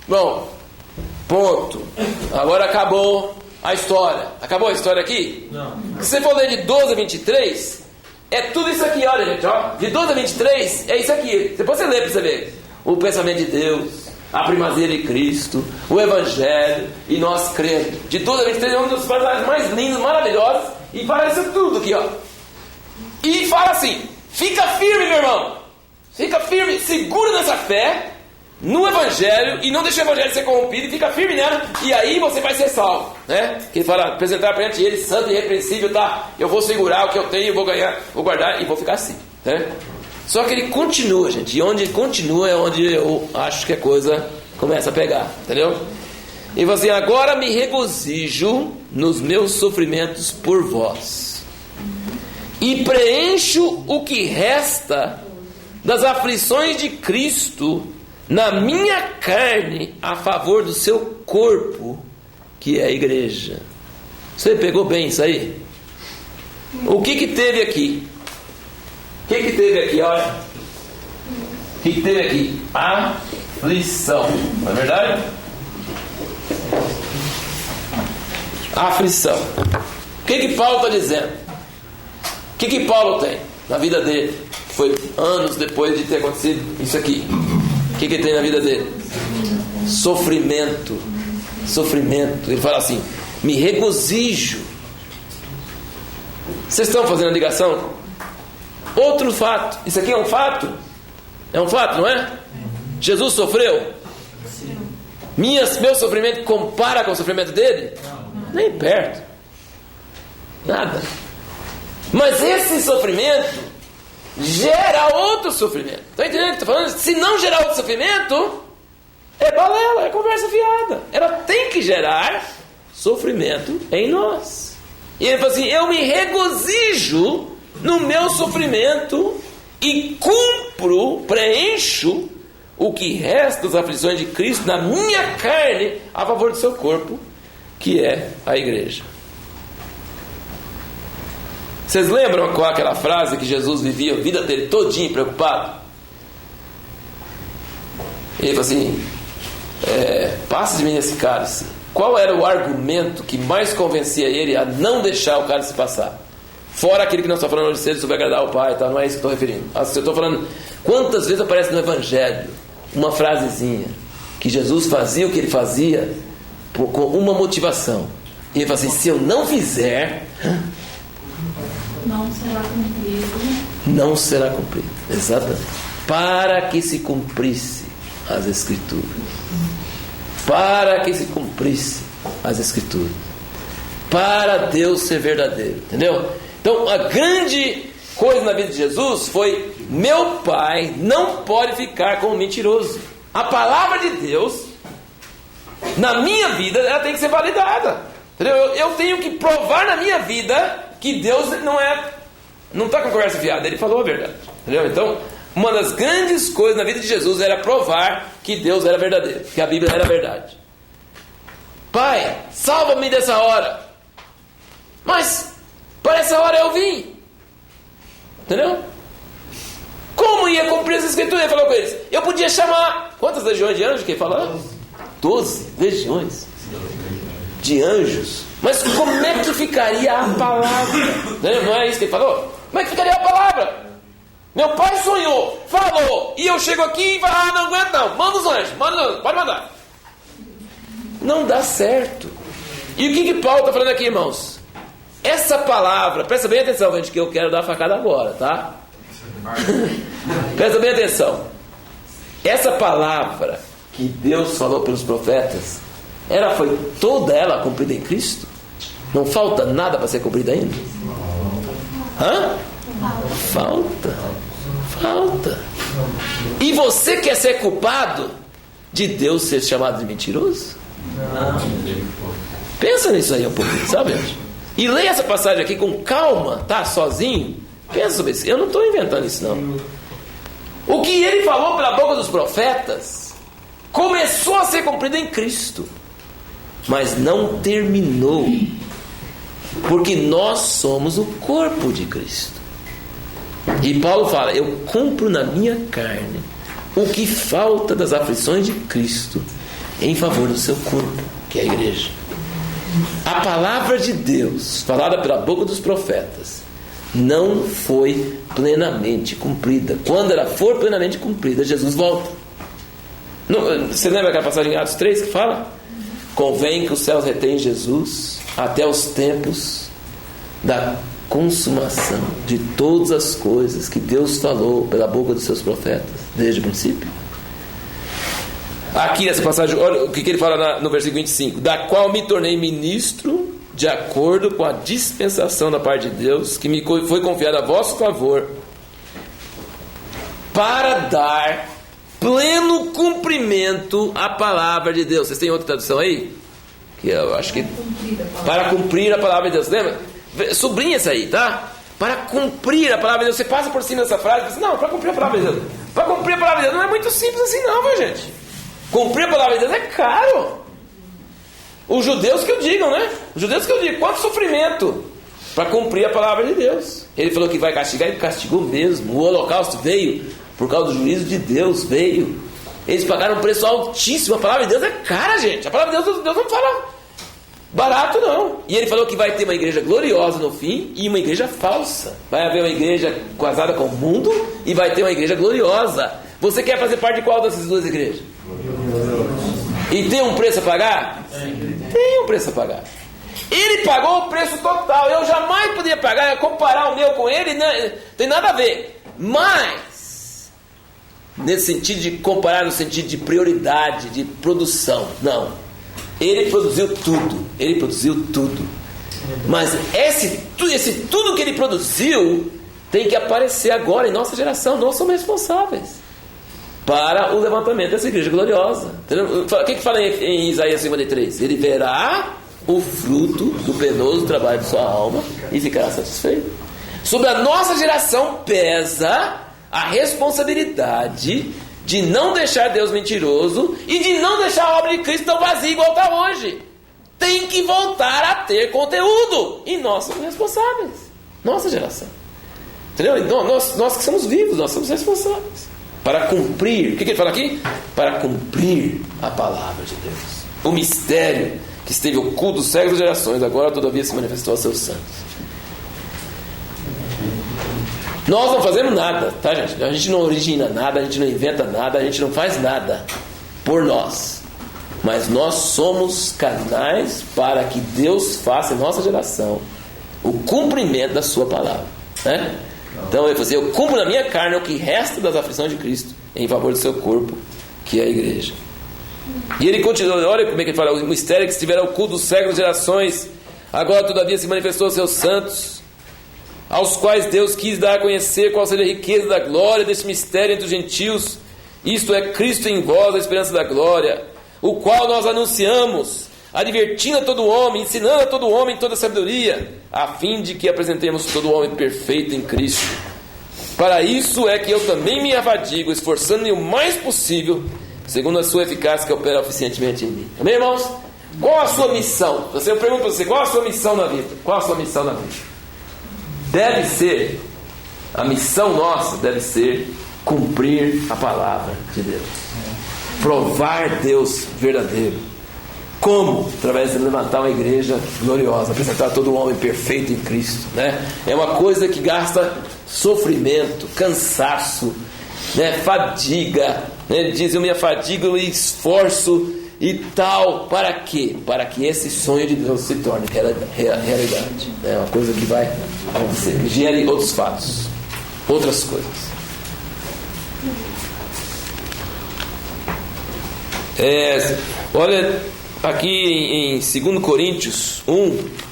Bom, ponto. Agora acabou a história. Acabou a história aqui? Não. Se você for ler de 12 a 23, é tudo isso aqui, olha, gente, ó. De 12 a 23 é isso aqui. Depois você lê para você ver o pensamento de Deus, a primazia de Cristo, o Evangelho, e nós cremos. De tudo, a gente tem um dos personagens mais lindos, maravilhosos, e fala isso tudo aqui, ó. E fala assim: fica firme, meu irmão, fica firme, segura nessa fé, no Evangelho, e não deixa o Evangelho ser corrompido, e fica firme nela, e aí você vai ser salvo, né? Que ele fala: apresentar perante ele, santo e irrepreensível, tá? Eu vou segurar o que eu tenho, eu vou ganhar, vou guardar, e vou ficar assim, né? Só que ele continua, gente, e onde ele continua é onde eu acho que a coisa começa a pegar, entendeu? Ele fala assim: agora me regozijo nos meus sofrimentos por vós, e preencho o que resta das aflições de Cristo na minha carne a favor do seu corpo, que é a igreja. Você pegou bem isso aí? O que teve aqui? O que teve aqui? Olha, o que teve aqui? Aflição, não é verdade? Aflição. O que Paulo está dizendo? O que Paulo tem na vida dele? Foi anos depois de ter acontecido isso aqui. O que tem na vida dele? Sofrimento. Sofrimento. Ele fala assim: me regozijo. Vocês estão fazendo a ligação? Outro fato. Isso aqui é um fato? É um fato, não é? Jesus sofreu? Meu sofrimento compara com o sofrimento dele? Nem perto. Nada. Mas esse sofrimento gera outro sofrimento. Está entendendo o que eu estou falando? Se não gerar outro sofrimento, é balela, é conversa fiada. Ela tem que gerar sofrimento em nós. E ele fala assim: eu me regozijo no meu sofrimento e cumpro, preencho o que resta das aflições de Cristo na minha carne a favor do seu corpo, que é a igreja. Vocês lembram qual é aquela frase que Jesus vivia a vida dele todinho preocupado? Ele falou assim: passa de mim esse cálice. Qual era o argumento que mais convencia ele a não deixar o cálice passar? Fora aquele que nós estamos falando hoje cedo sobre agradar ao Pai, tá? Não é isso que eu estou referindo. Eu estou falando, quantas vezes aparece no Evangelho uma frasezinha que Jesus fazia o que ele fazia com uma motivação. E ele fala assim: se eu não fizer, não será cumprido. Não será cumprido. Exatamente. Para que se cumprisse as Escrituras. Para que se cumprisse as Escrituras. Para Deus ser verdadeiro. Entendeu? Então, a grande coisa na vida de Jesus foi: meu Pai não pode ficar como mentiroso. A palavra de Deus, na minha vida, ela tem que ser validada. Entendeu? Eu tenho que provar na minha vida que Deus não está com conversa fiada. Ele falou a verdade. Entendeu? Então, uma das grandes coisas na vida de Jesus era provar que Deus era verdadeiro, que a Bíblia era verdade. Pai, salva-me dessa hora. Mas para essa hora eu vim. Entendeu? Como ia cumprir essa escritura? Ele falou com eles: eu podia chamar quantas legiões de anjos que ele falou? 12 legiões de anjos. Mas como é que ficaria a palavra? Não é isso que ele falou? Como é que ficaria a palavra? Meu pai sonhou, falou, e eu chego aqui e falo: não aguento não, manda os anjos, pode mandar. Não dá certo. E o que Paulo está falando aqui, irmãos? Essa palavra, presta bem atenção, gente, que eu quero dar a facada agora, tá? Presta bem atenção. Essa palavra que Deus falou pelos profetas, foi toda ela cumprida em Cristo? Não falta nada para ser cumprida ainda? Falta. E você quer ser culpado de Deus ser chamado de mentiroso? Pensa nisso aí um pouquinho, sabe? E leia essa passagem aqui com calma, tá? Sozinho. Pensa sobre isso. Eu não estou inventando isso, não. O que ele falou pela boca dos profetas começou a ser cumprido em Cristo, mas não terminou, porque nós somos o corpo de Cristo. E Paulo fala: eu cumpro na minha carne o que falta das aflições de Cristo em favor do seu corpo, que é a igreja. A palavra de Deus, falada pela boca dos profetas, não foi plenamente cumprida. Quando ela for plenamente cumprida, Jesus volta. Você lembra aquela passagem em Atos 3 que fala? Convém que os céus retêm Jesus até os tempos da consumação de todas as coisas que Deus falou pela boca dos seus profetas desde o princípio. Aqui nessa passagem, olha o que ele fala no versículo 25: da qual me tornei ministro de acordo com a dispensação da parte de Deus que me foi confiada a vosso favor, para dar pleno cumprimento à palavra de Deus. Vocês têm outra tradução aí? Que eu acho que para cumprir a palavra de Deus. Lembra? Sublinha isso aí, tá? Para cumprir a palavra de Deus. Você passa por cima dessa frase e diz: não, para cumprir a palavra de Deus. Para cumprir a palavra de Deus não é muito simples assim não, meu gente. Cumprir a palavra de Deus é caro. Os judeus que o digam, né? Os judeus que o digam, quanto sofrimento para cumprir a palavra de Deus. Ele falou que vai castigar, ele castigou mesmo. O holocausto veio por causa do juízo de Deus, veio. Eles pagaram um preço altíssimo. A palavra de Deus é cara, gente. A palavra de Deus não fala barato, não. E ele falou que vai ter uma igreja gloriosa no fim e uma igreja falsa. Vai haver uma igreja casada com o mundo e vai ter uma igreja gloriosa. Você quer fazer parte de qual dessas duas igrejas? E tem um preço a pagar? Tem um preço a pagar. Ele pagou o preço total. Eu jamais poderia pagar. Comparar o meu com ele não tem nada a ver. Mas nesse sentido de comparar, no sentido de prioridade, de produção, não. Ele produziu tudo. Ele produziu tudo. Mas esse tudo que ele produziu tem que aparecer agora em nossa geração. Nós somos responsáveis para o levantamento dessa igreja gloriosa. Entendeu? O que fala em Isaías 53? Ele verá o fruto do penoso trabalho de sua alma e ficará satisfeito. Sobre a nossa geração pesa a responsabilidade de não deixar Deus mentiroso e de não deixar a obra de Cristo tão vazia igual está hoje. Tem que voltar a ter conteúdo. E nós somos responsáveis. Nossa geração. Entendeu? Então, nós que somos vivos, nós somos responsáveis. Para cumprir, o que ele fala aqui? Para cumprir a palavra de Deus. O mistério que esteve oculto dos séculos e gerações, agora todavia se manifestou aos seus santos. Nós não fazemos nada, tá, gente? A gente não origina nada, a gente não inventa nada, a gente não faz nada por nós. Mas nós somos canais para que Deus faça em nossa geração o cumprimento da sua palavra, né? Então ele falou assim: eu cumpro na minha carne o que resta das aflições de Cristo em favor do seu corpo, que é a igreja. E ele continua, olha como é que ele fala: o mistério que estiver oculto dos séculos e gerações, agora todavia se manifestou aos seus santos, aos quais Deus quis dar a conhecer qual seja a riqueza da glória deste mistério entre os gentios, isto é, Cristo em vós, a esperança da glória, o qual nós anunciamos, advertindo a todo homem, ensinando a todo homem toda a sabedoria, a fim de que apresentemos todo homem perfeito em Cristo. Para isso é que eu também me afadigo, esforçando-me o mais possível, segundo a sua eficácia que opera eficientemente em mim. Amém, irmãos? Qual a sua missão? Eu pergunto para você, qual a sua missão na vida? Qual a sua missão na vida? Deve ser, a missão nossa deve ser cumprir a palavra de Deus. Provar Deus verdadeiro. Como? Através de levantar uma igreja gloriosa, apresentar todo homem perfeito em Cristo, né? É uma coisa que gasta sofrimento, cansaço, né? Fadiga, né? Ele diz: eu me afadigo e esforço e tal. Para quê? Para que esse sonho de Deus se torne realidade. É uma coisa que vai acontecer, que gere outros fatos, outras coisas. Olha aqui em 2 Coríntios 1.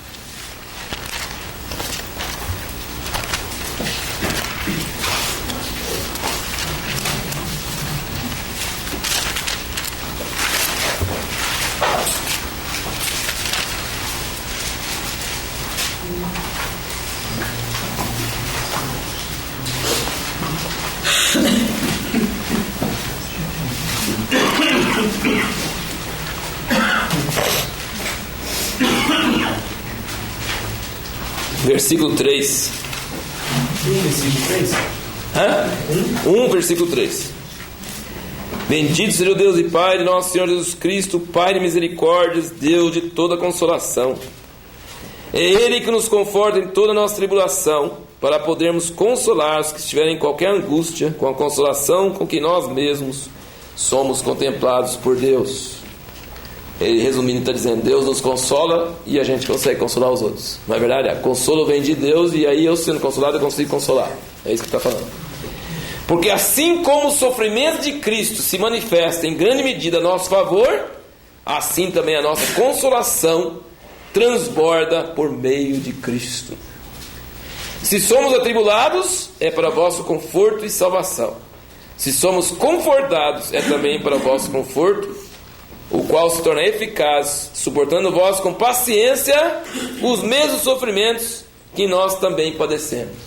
Versículo 3. Versículo 3? 1, versículo 3. Bendito seja o Deus e Pai de nosso Senhor Jesus Cristo, Pai de misericórdias, Deus de toda consolação. É Ele que nos conforta em toda a nossa tribulação, para podermos consolar os que estiverem em qualquer angústia, com a consolação com que nós mesmos somos contemplados por Deus. Ele, resumindo, está dizendo: Deus nos consola e a gente consegue consolar os outros. Não é verdade? O consolo vem de Deus, e aí eu, sendo consolado, eu consigo consolar. É isso que está falando. Porque assim como o sofrimento de Cristo se manifesta em grande medida a nosso favor, assim também a nossa consolação transborda por meio de Cristo. Se somos atribulados, é para vosso conforto e salvação. Se somos confortados, é também para vosso conforto, o qual se torna eficaz, suportando vós com paciência os mesmos sofrimentos que nós também padecemos.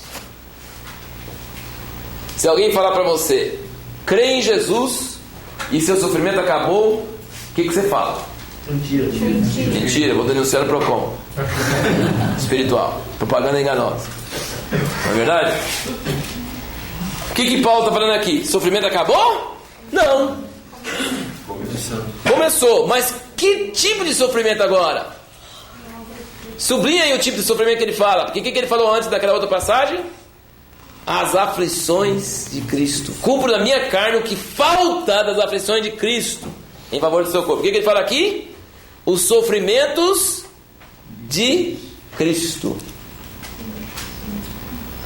Se alguém falar para você: crê em Jesus e seu sofrimento acabou, o que você fala? Mentira, vou denunciar o PROCON espiritual, propaganda enganosa. Não é verdade? O que Paulo está falando aqui? Sofrimento acabou? Não. Começou, mas que tipo de sofrimento agora? Sublinha aí o tipo de sofrimento que ele fala. Porque o que ele falou antes daquela outra passagem? As aflições de Cristo. Cumpro na minha carne o que falta das aflições de Cristo em favor do seu corpo. O que ele fala aqui? Os sofrimentos de Cristo.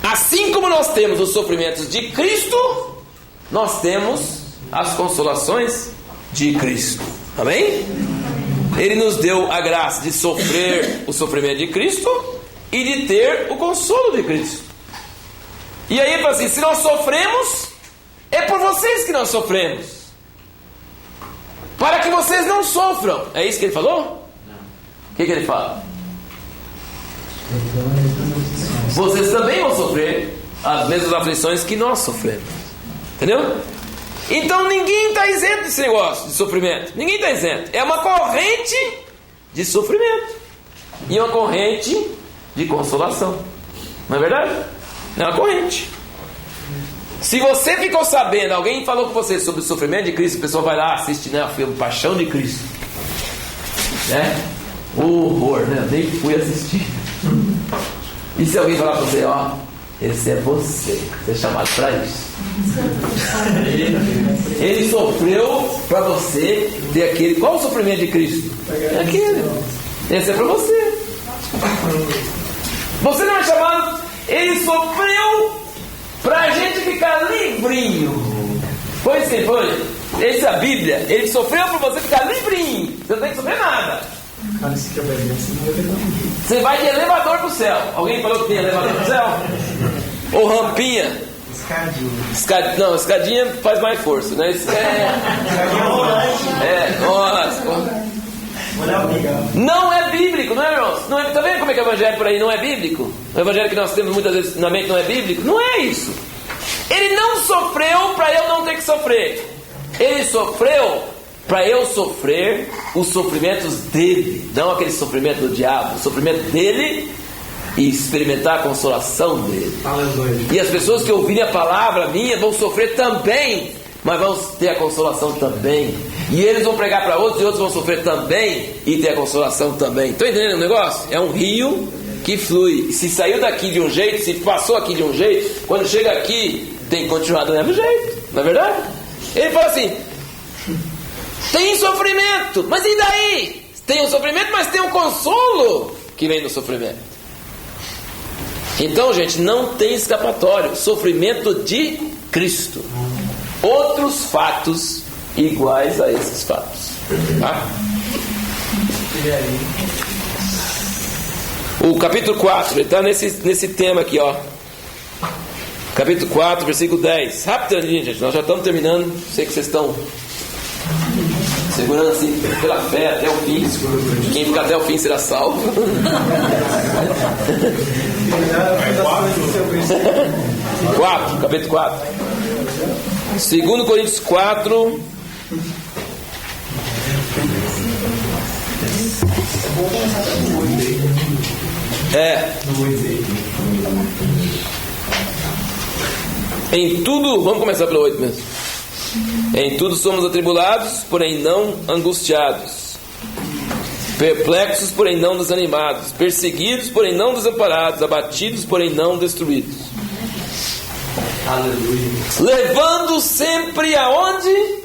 Assim como nós temos os sofrimentos de Cristo, nós temos as consolações de Cristo. Amém? Ele nos deu a graça de sofrer o sofrimento de Cristo e de ter o consolo de Cristo. E aí ele fala assim: se nós sofremos, é por vocês que nós sofremos, para que vocês não sofram. É isso que ele falou? O que ele fala? Vocês também vão sofrer as mesmas aflições que nós sofremos. Entendeu? Então ninguém está isento desse negócio de sofrimento. Ninguém está isento. É uma corrente de sofrimento e uma corrente de consolação. Não é verdade? É uma corrente. Se você ficou sabendo, alguém falou com você sobre o sofrimento de Cristo, a pessoa vai lá, assiste, né, o filme Paixão de Cristo, né? Horror, né? Nem fui assistir. E se alguém falar para você: ó, esse é você é chamado para isso. Ele sofreu para você ter aquele. Qual o sofrimento de Cristo? É aquele. Esse é para você. Você não é chamado. Ele sofreu para a gente ficar livrinho. Foi sim, foi. Essa é a Bíblia. Ele sofreu para você ficar livrinho. Você não tem que sofrer nada. Você vai de elevador pro céu. Alguém falou que tem elevador pro céu? Ou rampinha? Escadinha. Não, escadinha faz mais força, né? Nossa. Não é bíblico, não é, irmãos? Não é, tá vendo como é que o evangelho por aí não é bíblico? O evangelho que nós temos muitas vezes na mente não é bíblico? Não é isso. Ele não sofreu para eu não ter que sofrer. Ele sofreu para eu sofrer os sofrimentos dele, não aquele sofrimento do diabo, o sofrimento dele, e experimentar a consolação dele. Aleluia. E as pessoas que ouvirem a palavra minha vão sofrer também, mas vão ter a consolação também. E eles vão pregar para outros, e outros vão sofrer também e ter a consolação também. Estão entendendo o negócio? É um rio que flui. Se saiu daqui de um jeito, se passou aqui de um jeito, quando chega aqui tem que continuar do mesmo jeito. Não é verdade? Ele fala assim: tem sofrimento, mas e daí? Tem o sofrimento, mas tem o consolo que vem do sofrimento. Então, gente, não tem escapatório. Sofrimento de Cristo. Outros fatos iguais a esses fatos. Tá? O capítulo 4, ele está nesse tema aqui, ó. Capítulo 4, versículo 10. Rapidinho, gente, nós já estamos terminando. Sei que vocês estão segurando assim pela fé até o fim. Quem ficar até o fim será salvo. 4, capítulo 4. 2 Coríntios 4. Em tudo, vamos começar pelo 8 mesmo. Em tudo somos atribulados, porém não angustiados, perplexos, porém não desanimados, perseguidos, porém não desamparados, abatidos, porém não destruídos. Aleluia. Levando sempre aonde?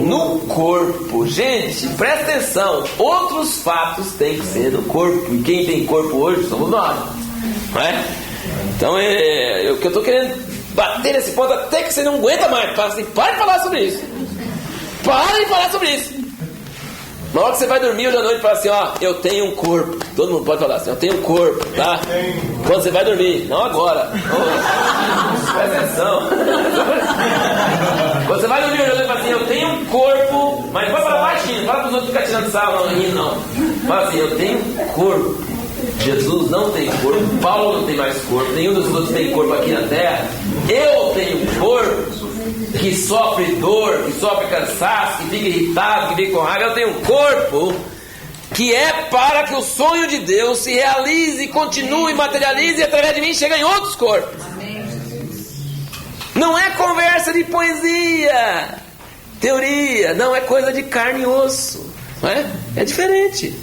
No corpo. Gente, presta atenção. Outros fatos têm que ser no corpo. E quem tem corpo hoje somos nós. Não é? Então, o que eu estou querendo bater nesse ponto até que você não aguenta mais. Fala assim, para de falar sobre isso. Para de falar sobre isso. Na hora que você vai dormir hoje à noite, fala assim, ó, eu tenho um corpo. Todo mundo pode falar assim, eu tenho um corpo, tá? Quando você vai dormir, não agora. Presta atenção. Quando você vai dormir hoje à noite, fala assim, eu tenho um corpo, mas vai falar baixinho, fala para os outros ficar tirando sarro, não. Fala assim, eu tenho um corpo. Jesus não tem corpo, Paulo não tem mais corpo, nenhum dos outros tem corpo aqui na terra. Eu tenho um corpo que sofre dor, que sofre cansaço, que fica irritado, que fica com raiva. Eu tenho um corpo que é para que o sonho de Deus se realize, continue, materialize e através de mim chega em outros corpos. Não é conversa de poesia, teoria, não é coisa de carne e osso, não é? É diferente.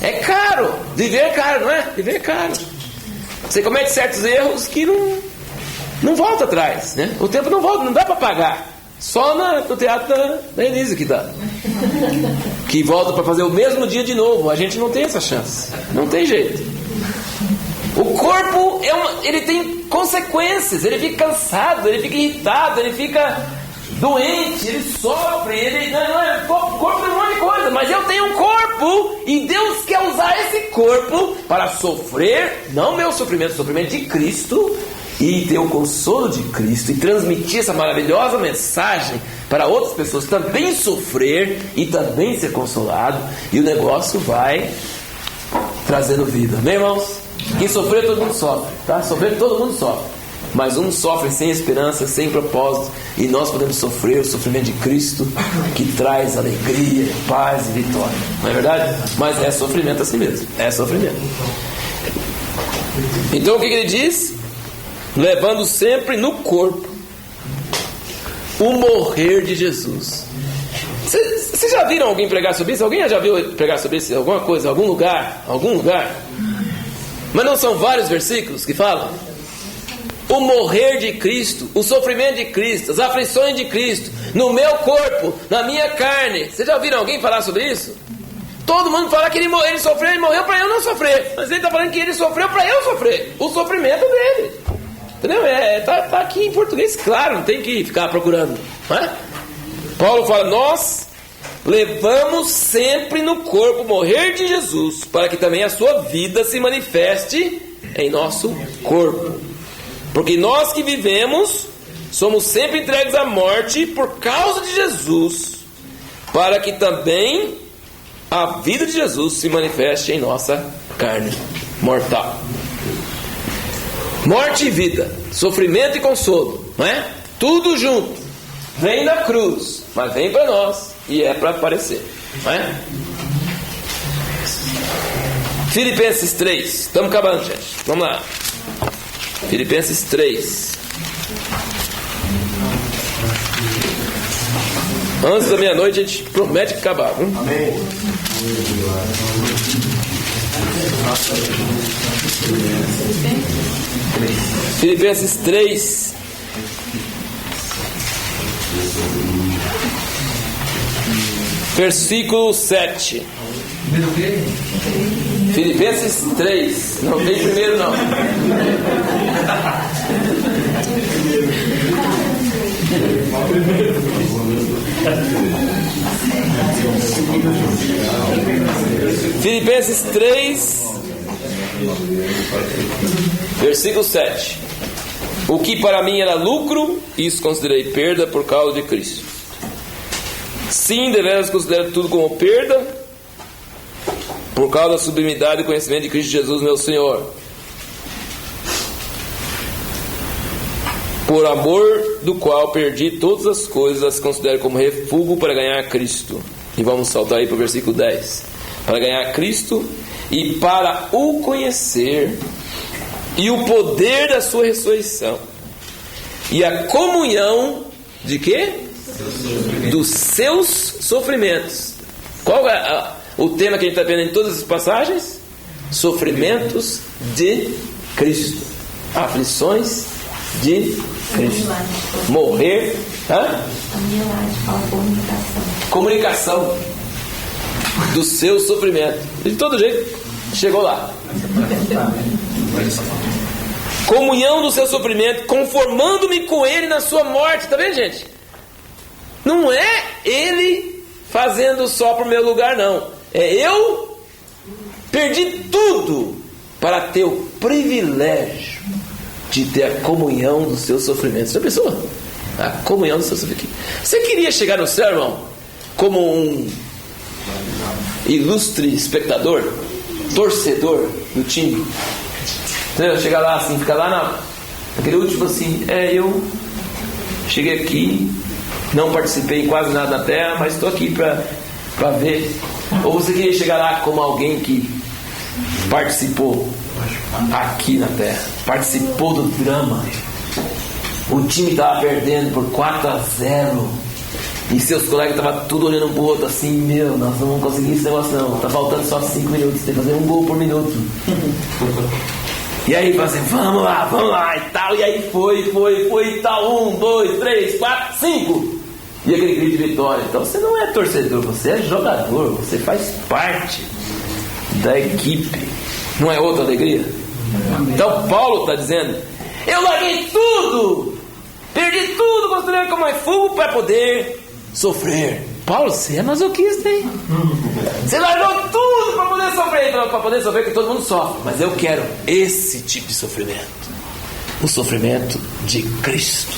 É caro, viver é caro, não é? Viver é caro. Você comete certos erros que não volta atrás, né? O tempo não volta, não dá para pagar. Só no teatro da Elise que dá. Que volta para fazer o mesmo dia de novo. A gente não tem essa chance. Não tem jeito. O corpo ele tem consequências. Ele fica cansado, ele fica irritado, ele fica doente, ele sofre, o corpo tem um monte de coisa, mas eu tenho um corpo e Deus quer usar esse corpo para sofrer, não meu sofrimento, o sofrimento de Cristo, e ter o consolo de Cristo e transmitir essa maravilhosa mensagem para outras pessoas também sofrer e também ser consolado, e o negócio vai trazendo vida, amém, irmãos? Quem sofrer, todo mundo sofre, tá? Sofrer, todo mundo sofre. Mas uns sofrem sem esperança, sem propósito, e nós podemos sofrer o sofrimento de Cristo, que traz alegria, paz e vitória. Não é verdade? Mas é sofrimento assim mesmo. É sofrimento. Então o que ele diz? Levando sempre no corpo o morrer de Jesus. Vocês já viram alguém pregar sobre isso? Alguém já viu pregar sobre isso? Alguma coisa? Algum lugar? Algum lugar? Mas não são vários versículos que falam? O morrer de Cristo, o sofrimento de Cristo, as aflições de Cristo, no meu corpo, na minha carne. Vocês já ouviram alguém falar sobre isso? Todo mundo fala que ele sofreu, ele morreu para eu não sofrer. Mas ele está falando que ele sofreu para eu sofrer. O sofrimento dele. Entendeu? Tá aqui em português, claro, não tem que ficar procurando. Não é? Paulo fala, nós levamos sempre no corpo o morrer de Jesus, para que também a sua vida se manifeste em nosso corpo. Porque nós que vivemos somos sempre entregues à morte por causa de Jesus, para que também a vida de Jesus se manifeste em nossa carne mortal. Morte e vida, sofrimento e consolo, não é? Tudo junto. Vem da cruz, mas vem para nós e é para aparecer, não é? Filipenses 3, estamos acabando, gente. Vamos lá. Filipenses 3. Antes da meia-noite a gente promete acabar, viu? Amém. Filipenses 3. Versículo 7. Filipenses 3. Não tem primeiro não. Filipenses 3, versículo 7. O que para mim era lucro, isso considerei perda por causa de Cristo. Sim, deveras considero tudo como perda por causa da sublimidade e conhecimento de Cristo Jesus, meu Senhor, por amor do qual perdi todas as coisas, as considero como refúgio para ganhar Cristo. E vamos saltar aí para o versículo 10. Para ganhar Cristo e para o conhecer e o poder da sua ressurreição e a comunhão de quê? Dos seus sofrimentos. Qual é o tema que a gente está vendo em todas as passagens? Sofrimentos de Cristo, aflições de Cristo. Morrer. A minha laje fala comunicação do seu sofrimento. De todo jeito, chegou lá. Comunhão do seu sofrimento, conformando-me com ele na sua morte. Tá vendo, gente? Não é ele fazendo só pro meu lugar, não. É eu perdi tudo para ter o privilégio de ter a comunhão do seu sofrimento. Você pensou? A comunhão do seu sofrimento. Você queria chegar no céu, irmão, como um ilustre espectador, torcedor do time? Entendeu? Chegar lá assim, ficar lá naquele último assim, eu cheguei aqui, não participei quase nada na terra, mas estou aqui para ver. Ou você queria chegar lá como alguém que participou aqui na terra, participou do drama, o time estava perdendo por 4-0 e seus colegas estavam tudo olhando um pro outro assim, nós não vamos conseguir esse negócio não, tá faltando só 5 minutos, tem que fazer 1 gol por minuto. E aí fala assim, vamos lá e tal, e aí foi e tal, 1, 2, 3, 4, 5 e aquele grito de vitória. Então você não é torcedor, você é jogador, você faz parte da equipe. Não é outra alegria? Então Paulo está dizendo, eu larguei tudo, perdi tudo, construí como é fogo para poder sofrer. Paulo, você é masoquista, hein? Você largou tudo para poder sofrer. Para poder sofrer, que todo mundo sofre. Mas eu quero esse tipo de sofrimento, o sofrimento de Cristo,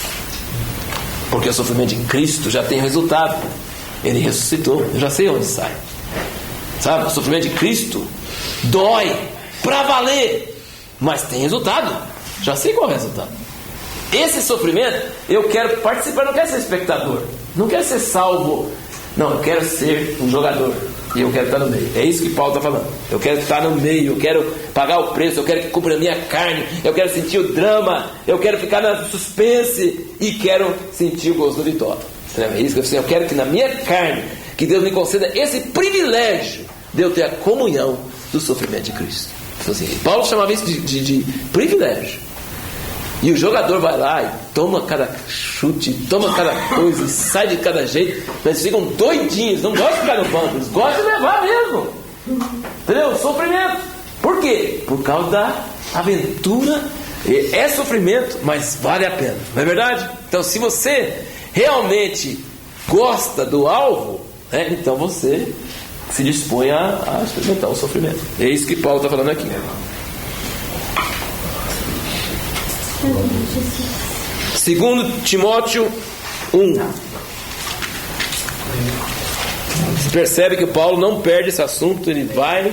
porque o sofrimento de Cristo já tem resultado. Ele ressuscitou, eu já sei onde sai. Sabe, o sofrimento de Cristo dói para valer, mas tem resultado. Já sei qual é o resultado. Esse sofrimento eu quero participar, não quero ser espectador, não quero ser salvo, não, eu quero ser um jogador e eu quero estar no meio. É isso que Paulo está falando. Eu quero estar no meio, eu quero pagar o preço, eu quero que cumpra a minha carne, eu quero sentir o drama, eu quero ficar no suspense e quero sentir o gosto da vitória. É isso que eu quero que na minha carne, que Deus me conceda esse privilégio de eu ter a comunhão do sofrimento de Cristo. Então, assim, Paulo chamava isso de privilégio. E o jogador vai lá e toma cada chute, toma cada coisa, e sai de cada jeito. Mas eles ficam doidinhos, não gostam de ficar no banco, eles gostam de levar mesmo. Entendeu? Sofrimento. Por quê? Por causa da aventura. É sofrimento, mas vale a pena. Não é verdade? Então, se você realmente gosta do alvo, então você se dispõe a experimentar o sofrimento. É isso que Paulo está falando aqui. 2 Timóteo 1. Você percebe que o Paulo não perde esse assunto, ele vai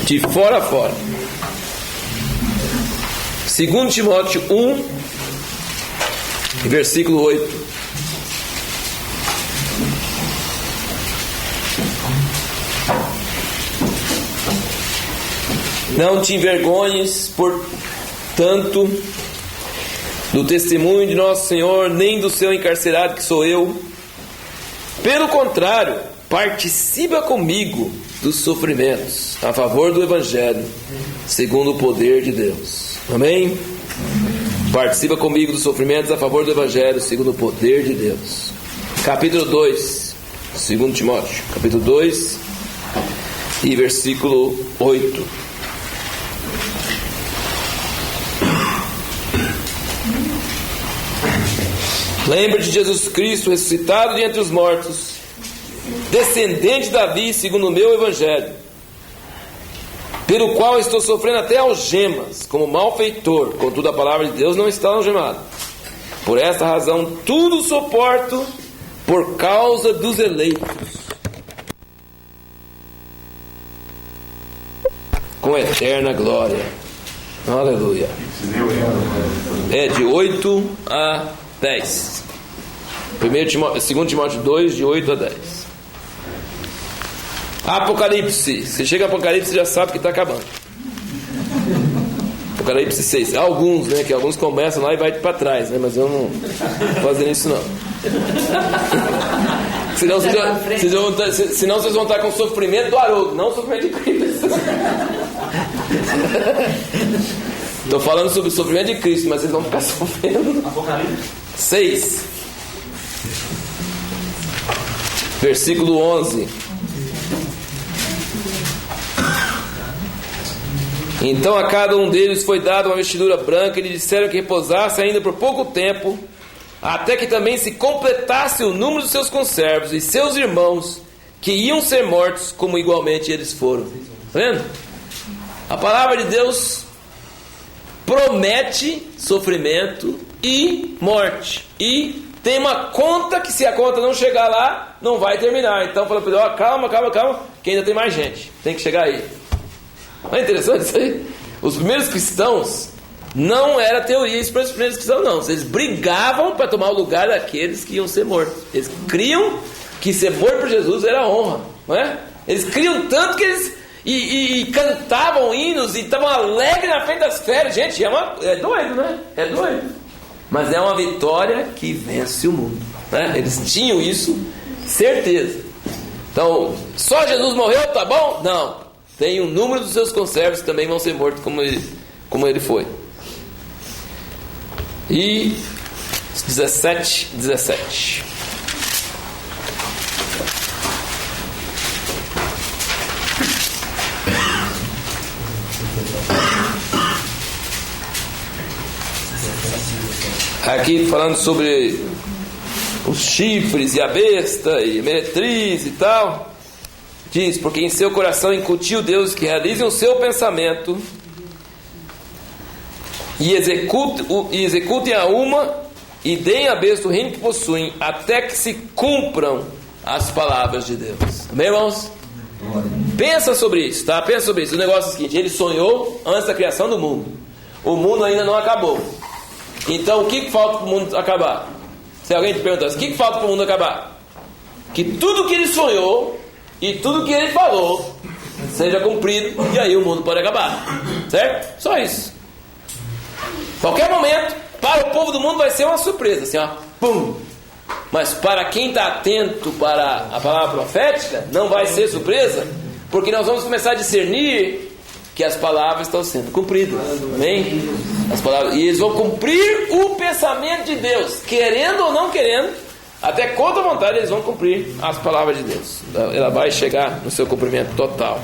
de fora a fora. 2 Timóteo 1, versículo 8. Não te envergonhes, portanto, do testemunho de nosso Senhor, nem do seu encarcerado, que sou eu. Pelo contrário, participa comigo dos sofrimentos a favor do Evangelho, segundo o poder de Deus. Amém? Participa comigo dos sofrimentos a favor do Evangelho, segundo o poder de Deus. Capítulo 2, 2 Timóteo, capítulo 2 e versículo 8. Lembra-te de Jesus Cristo, ressuscitado de entre os mortos, descendente de Davi, segundo o meu Evangelho, pelo qual estou sofrendo até algemas, como malfeitor, contudo a palavra de Deus não está algemada. Por esta razão tudo suporto por causa dos eleitos, com eterna glória. Aleluia. É de 8 a 10. 2 Timóteo 2, de 8 a 10. Apocalipse. Você chega a Apocalipse, você já sabe que está acabando. Apocalipse 6. Alguns, né? Que alguns começam lá e vai para trás, né? Mas eu não vou fazer isso não. Senão vocês vão estar com o sofrimento do Haroldo, não o sofrimento de Cristo. Estou falando sobre o sofrimento de Cristo, mas eles vão ficar sofrendo. Apocalipse 6, versículo 11. Então a cada um deles foi dada uma vestidura branca e lhe disseram que repousasse ainda por pouco tempo, até que também se completasse o número dos seus conservos e seus irmãos, que iam ser mortos como igualmente eles foram. Está vendo? A palavra de Deus promete sofrimento e morte. E tem uma conta que, se a conta não chegar lá, não vai terminar. Então fala para ele: ó, calma, que ainda tem mais gente. Tem que chegar aí. Não é interessante isso aí? Os primeiros cristãos, não era teoria isso para os primeiros cristãos, não. Eles brigavam para tomar o lugar daqueles que iam ser mortos. Eles criam que ser morto por Jesus era honra, não é? Eles criam tanto que eles e cantavam hinos e estavam alegres na frente das férias. Gente, é doido, né? É doido. Mas é uma vitória que vence o mundo, né? Eles tinham isso, certeza. Então, só Jesus morreu, tá bom? Não. Tem um número dos seus conservos que também vão ser mortos como ele foi. E 17. Aqui falando sobre os chifres e a besta e a meretriz e tal. Diz: porque em seu coração incutiu Deus que realizem o seu pensamento e executem a uma e deem à besta o reino que possuem, até que se cumpram as palavras de Deus. Amém, irmãos? Pensa sobre isso, tá? Pensa sobre isso. O negócio é o seguinte: ele sonhou antes da criação do mundo. O mundo ainda não acabou. Então o que falta para o mundo acabar? Se alguém te perguntasse: o que falta para o mundo acabar? Que tudo que ele sonhou e tudo que ele falou seja cumprido, e aí o mundo pode acabar. Certo? Só isso. Qualquer momento, para o povo do mundo vai ser uma surpresa, assim, ó, pum. Mas para quem está atento para a palavra profética, não vai ser surpresa, porque nós vamos começar a discernir que as palavras estão sendo cumpridas. Amém? As palavras, e eles vão cumprir o pensamento de Deus, querendo ou não querendo, até contra a vontade eles vão cumprir as palavras de Deus. Ela vai chegar no seu cumprimento total.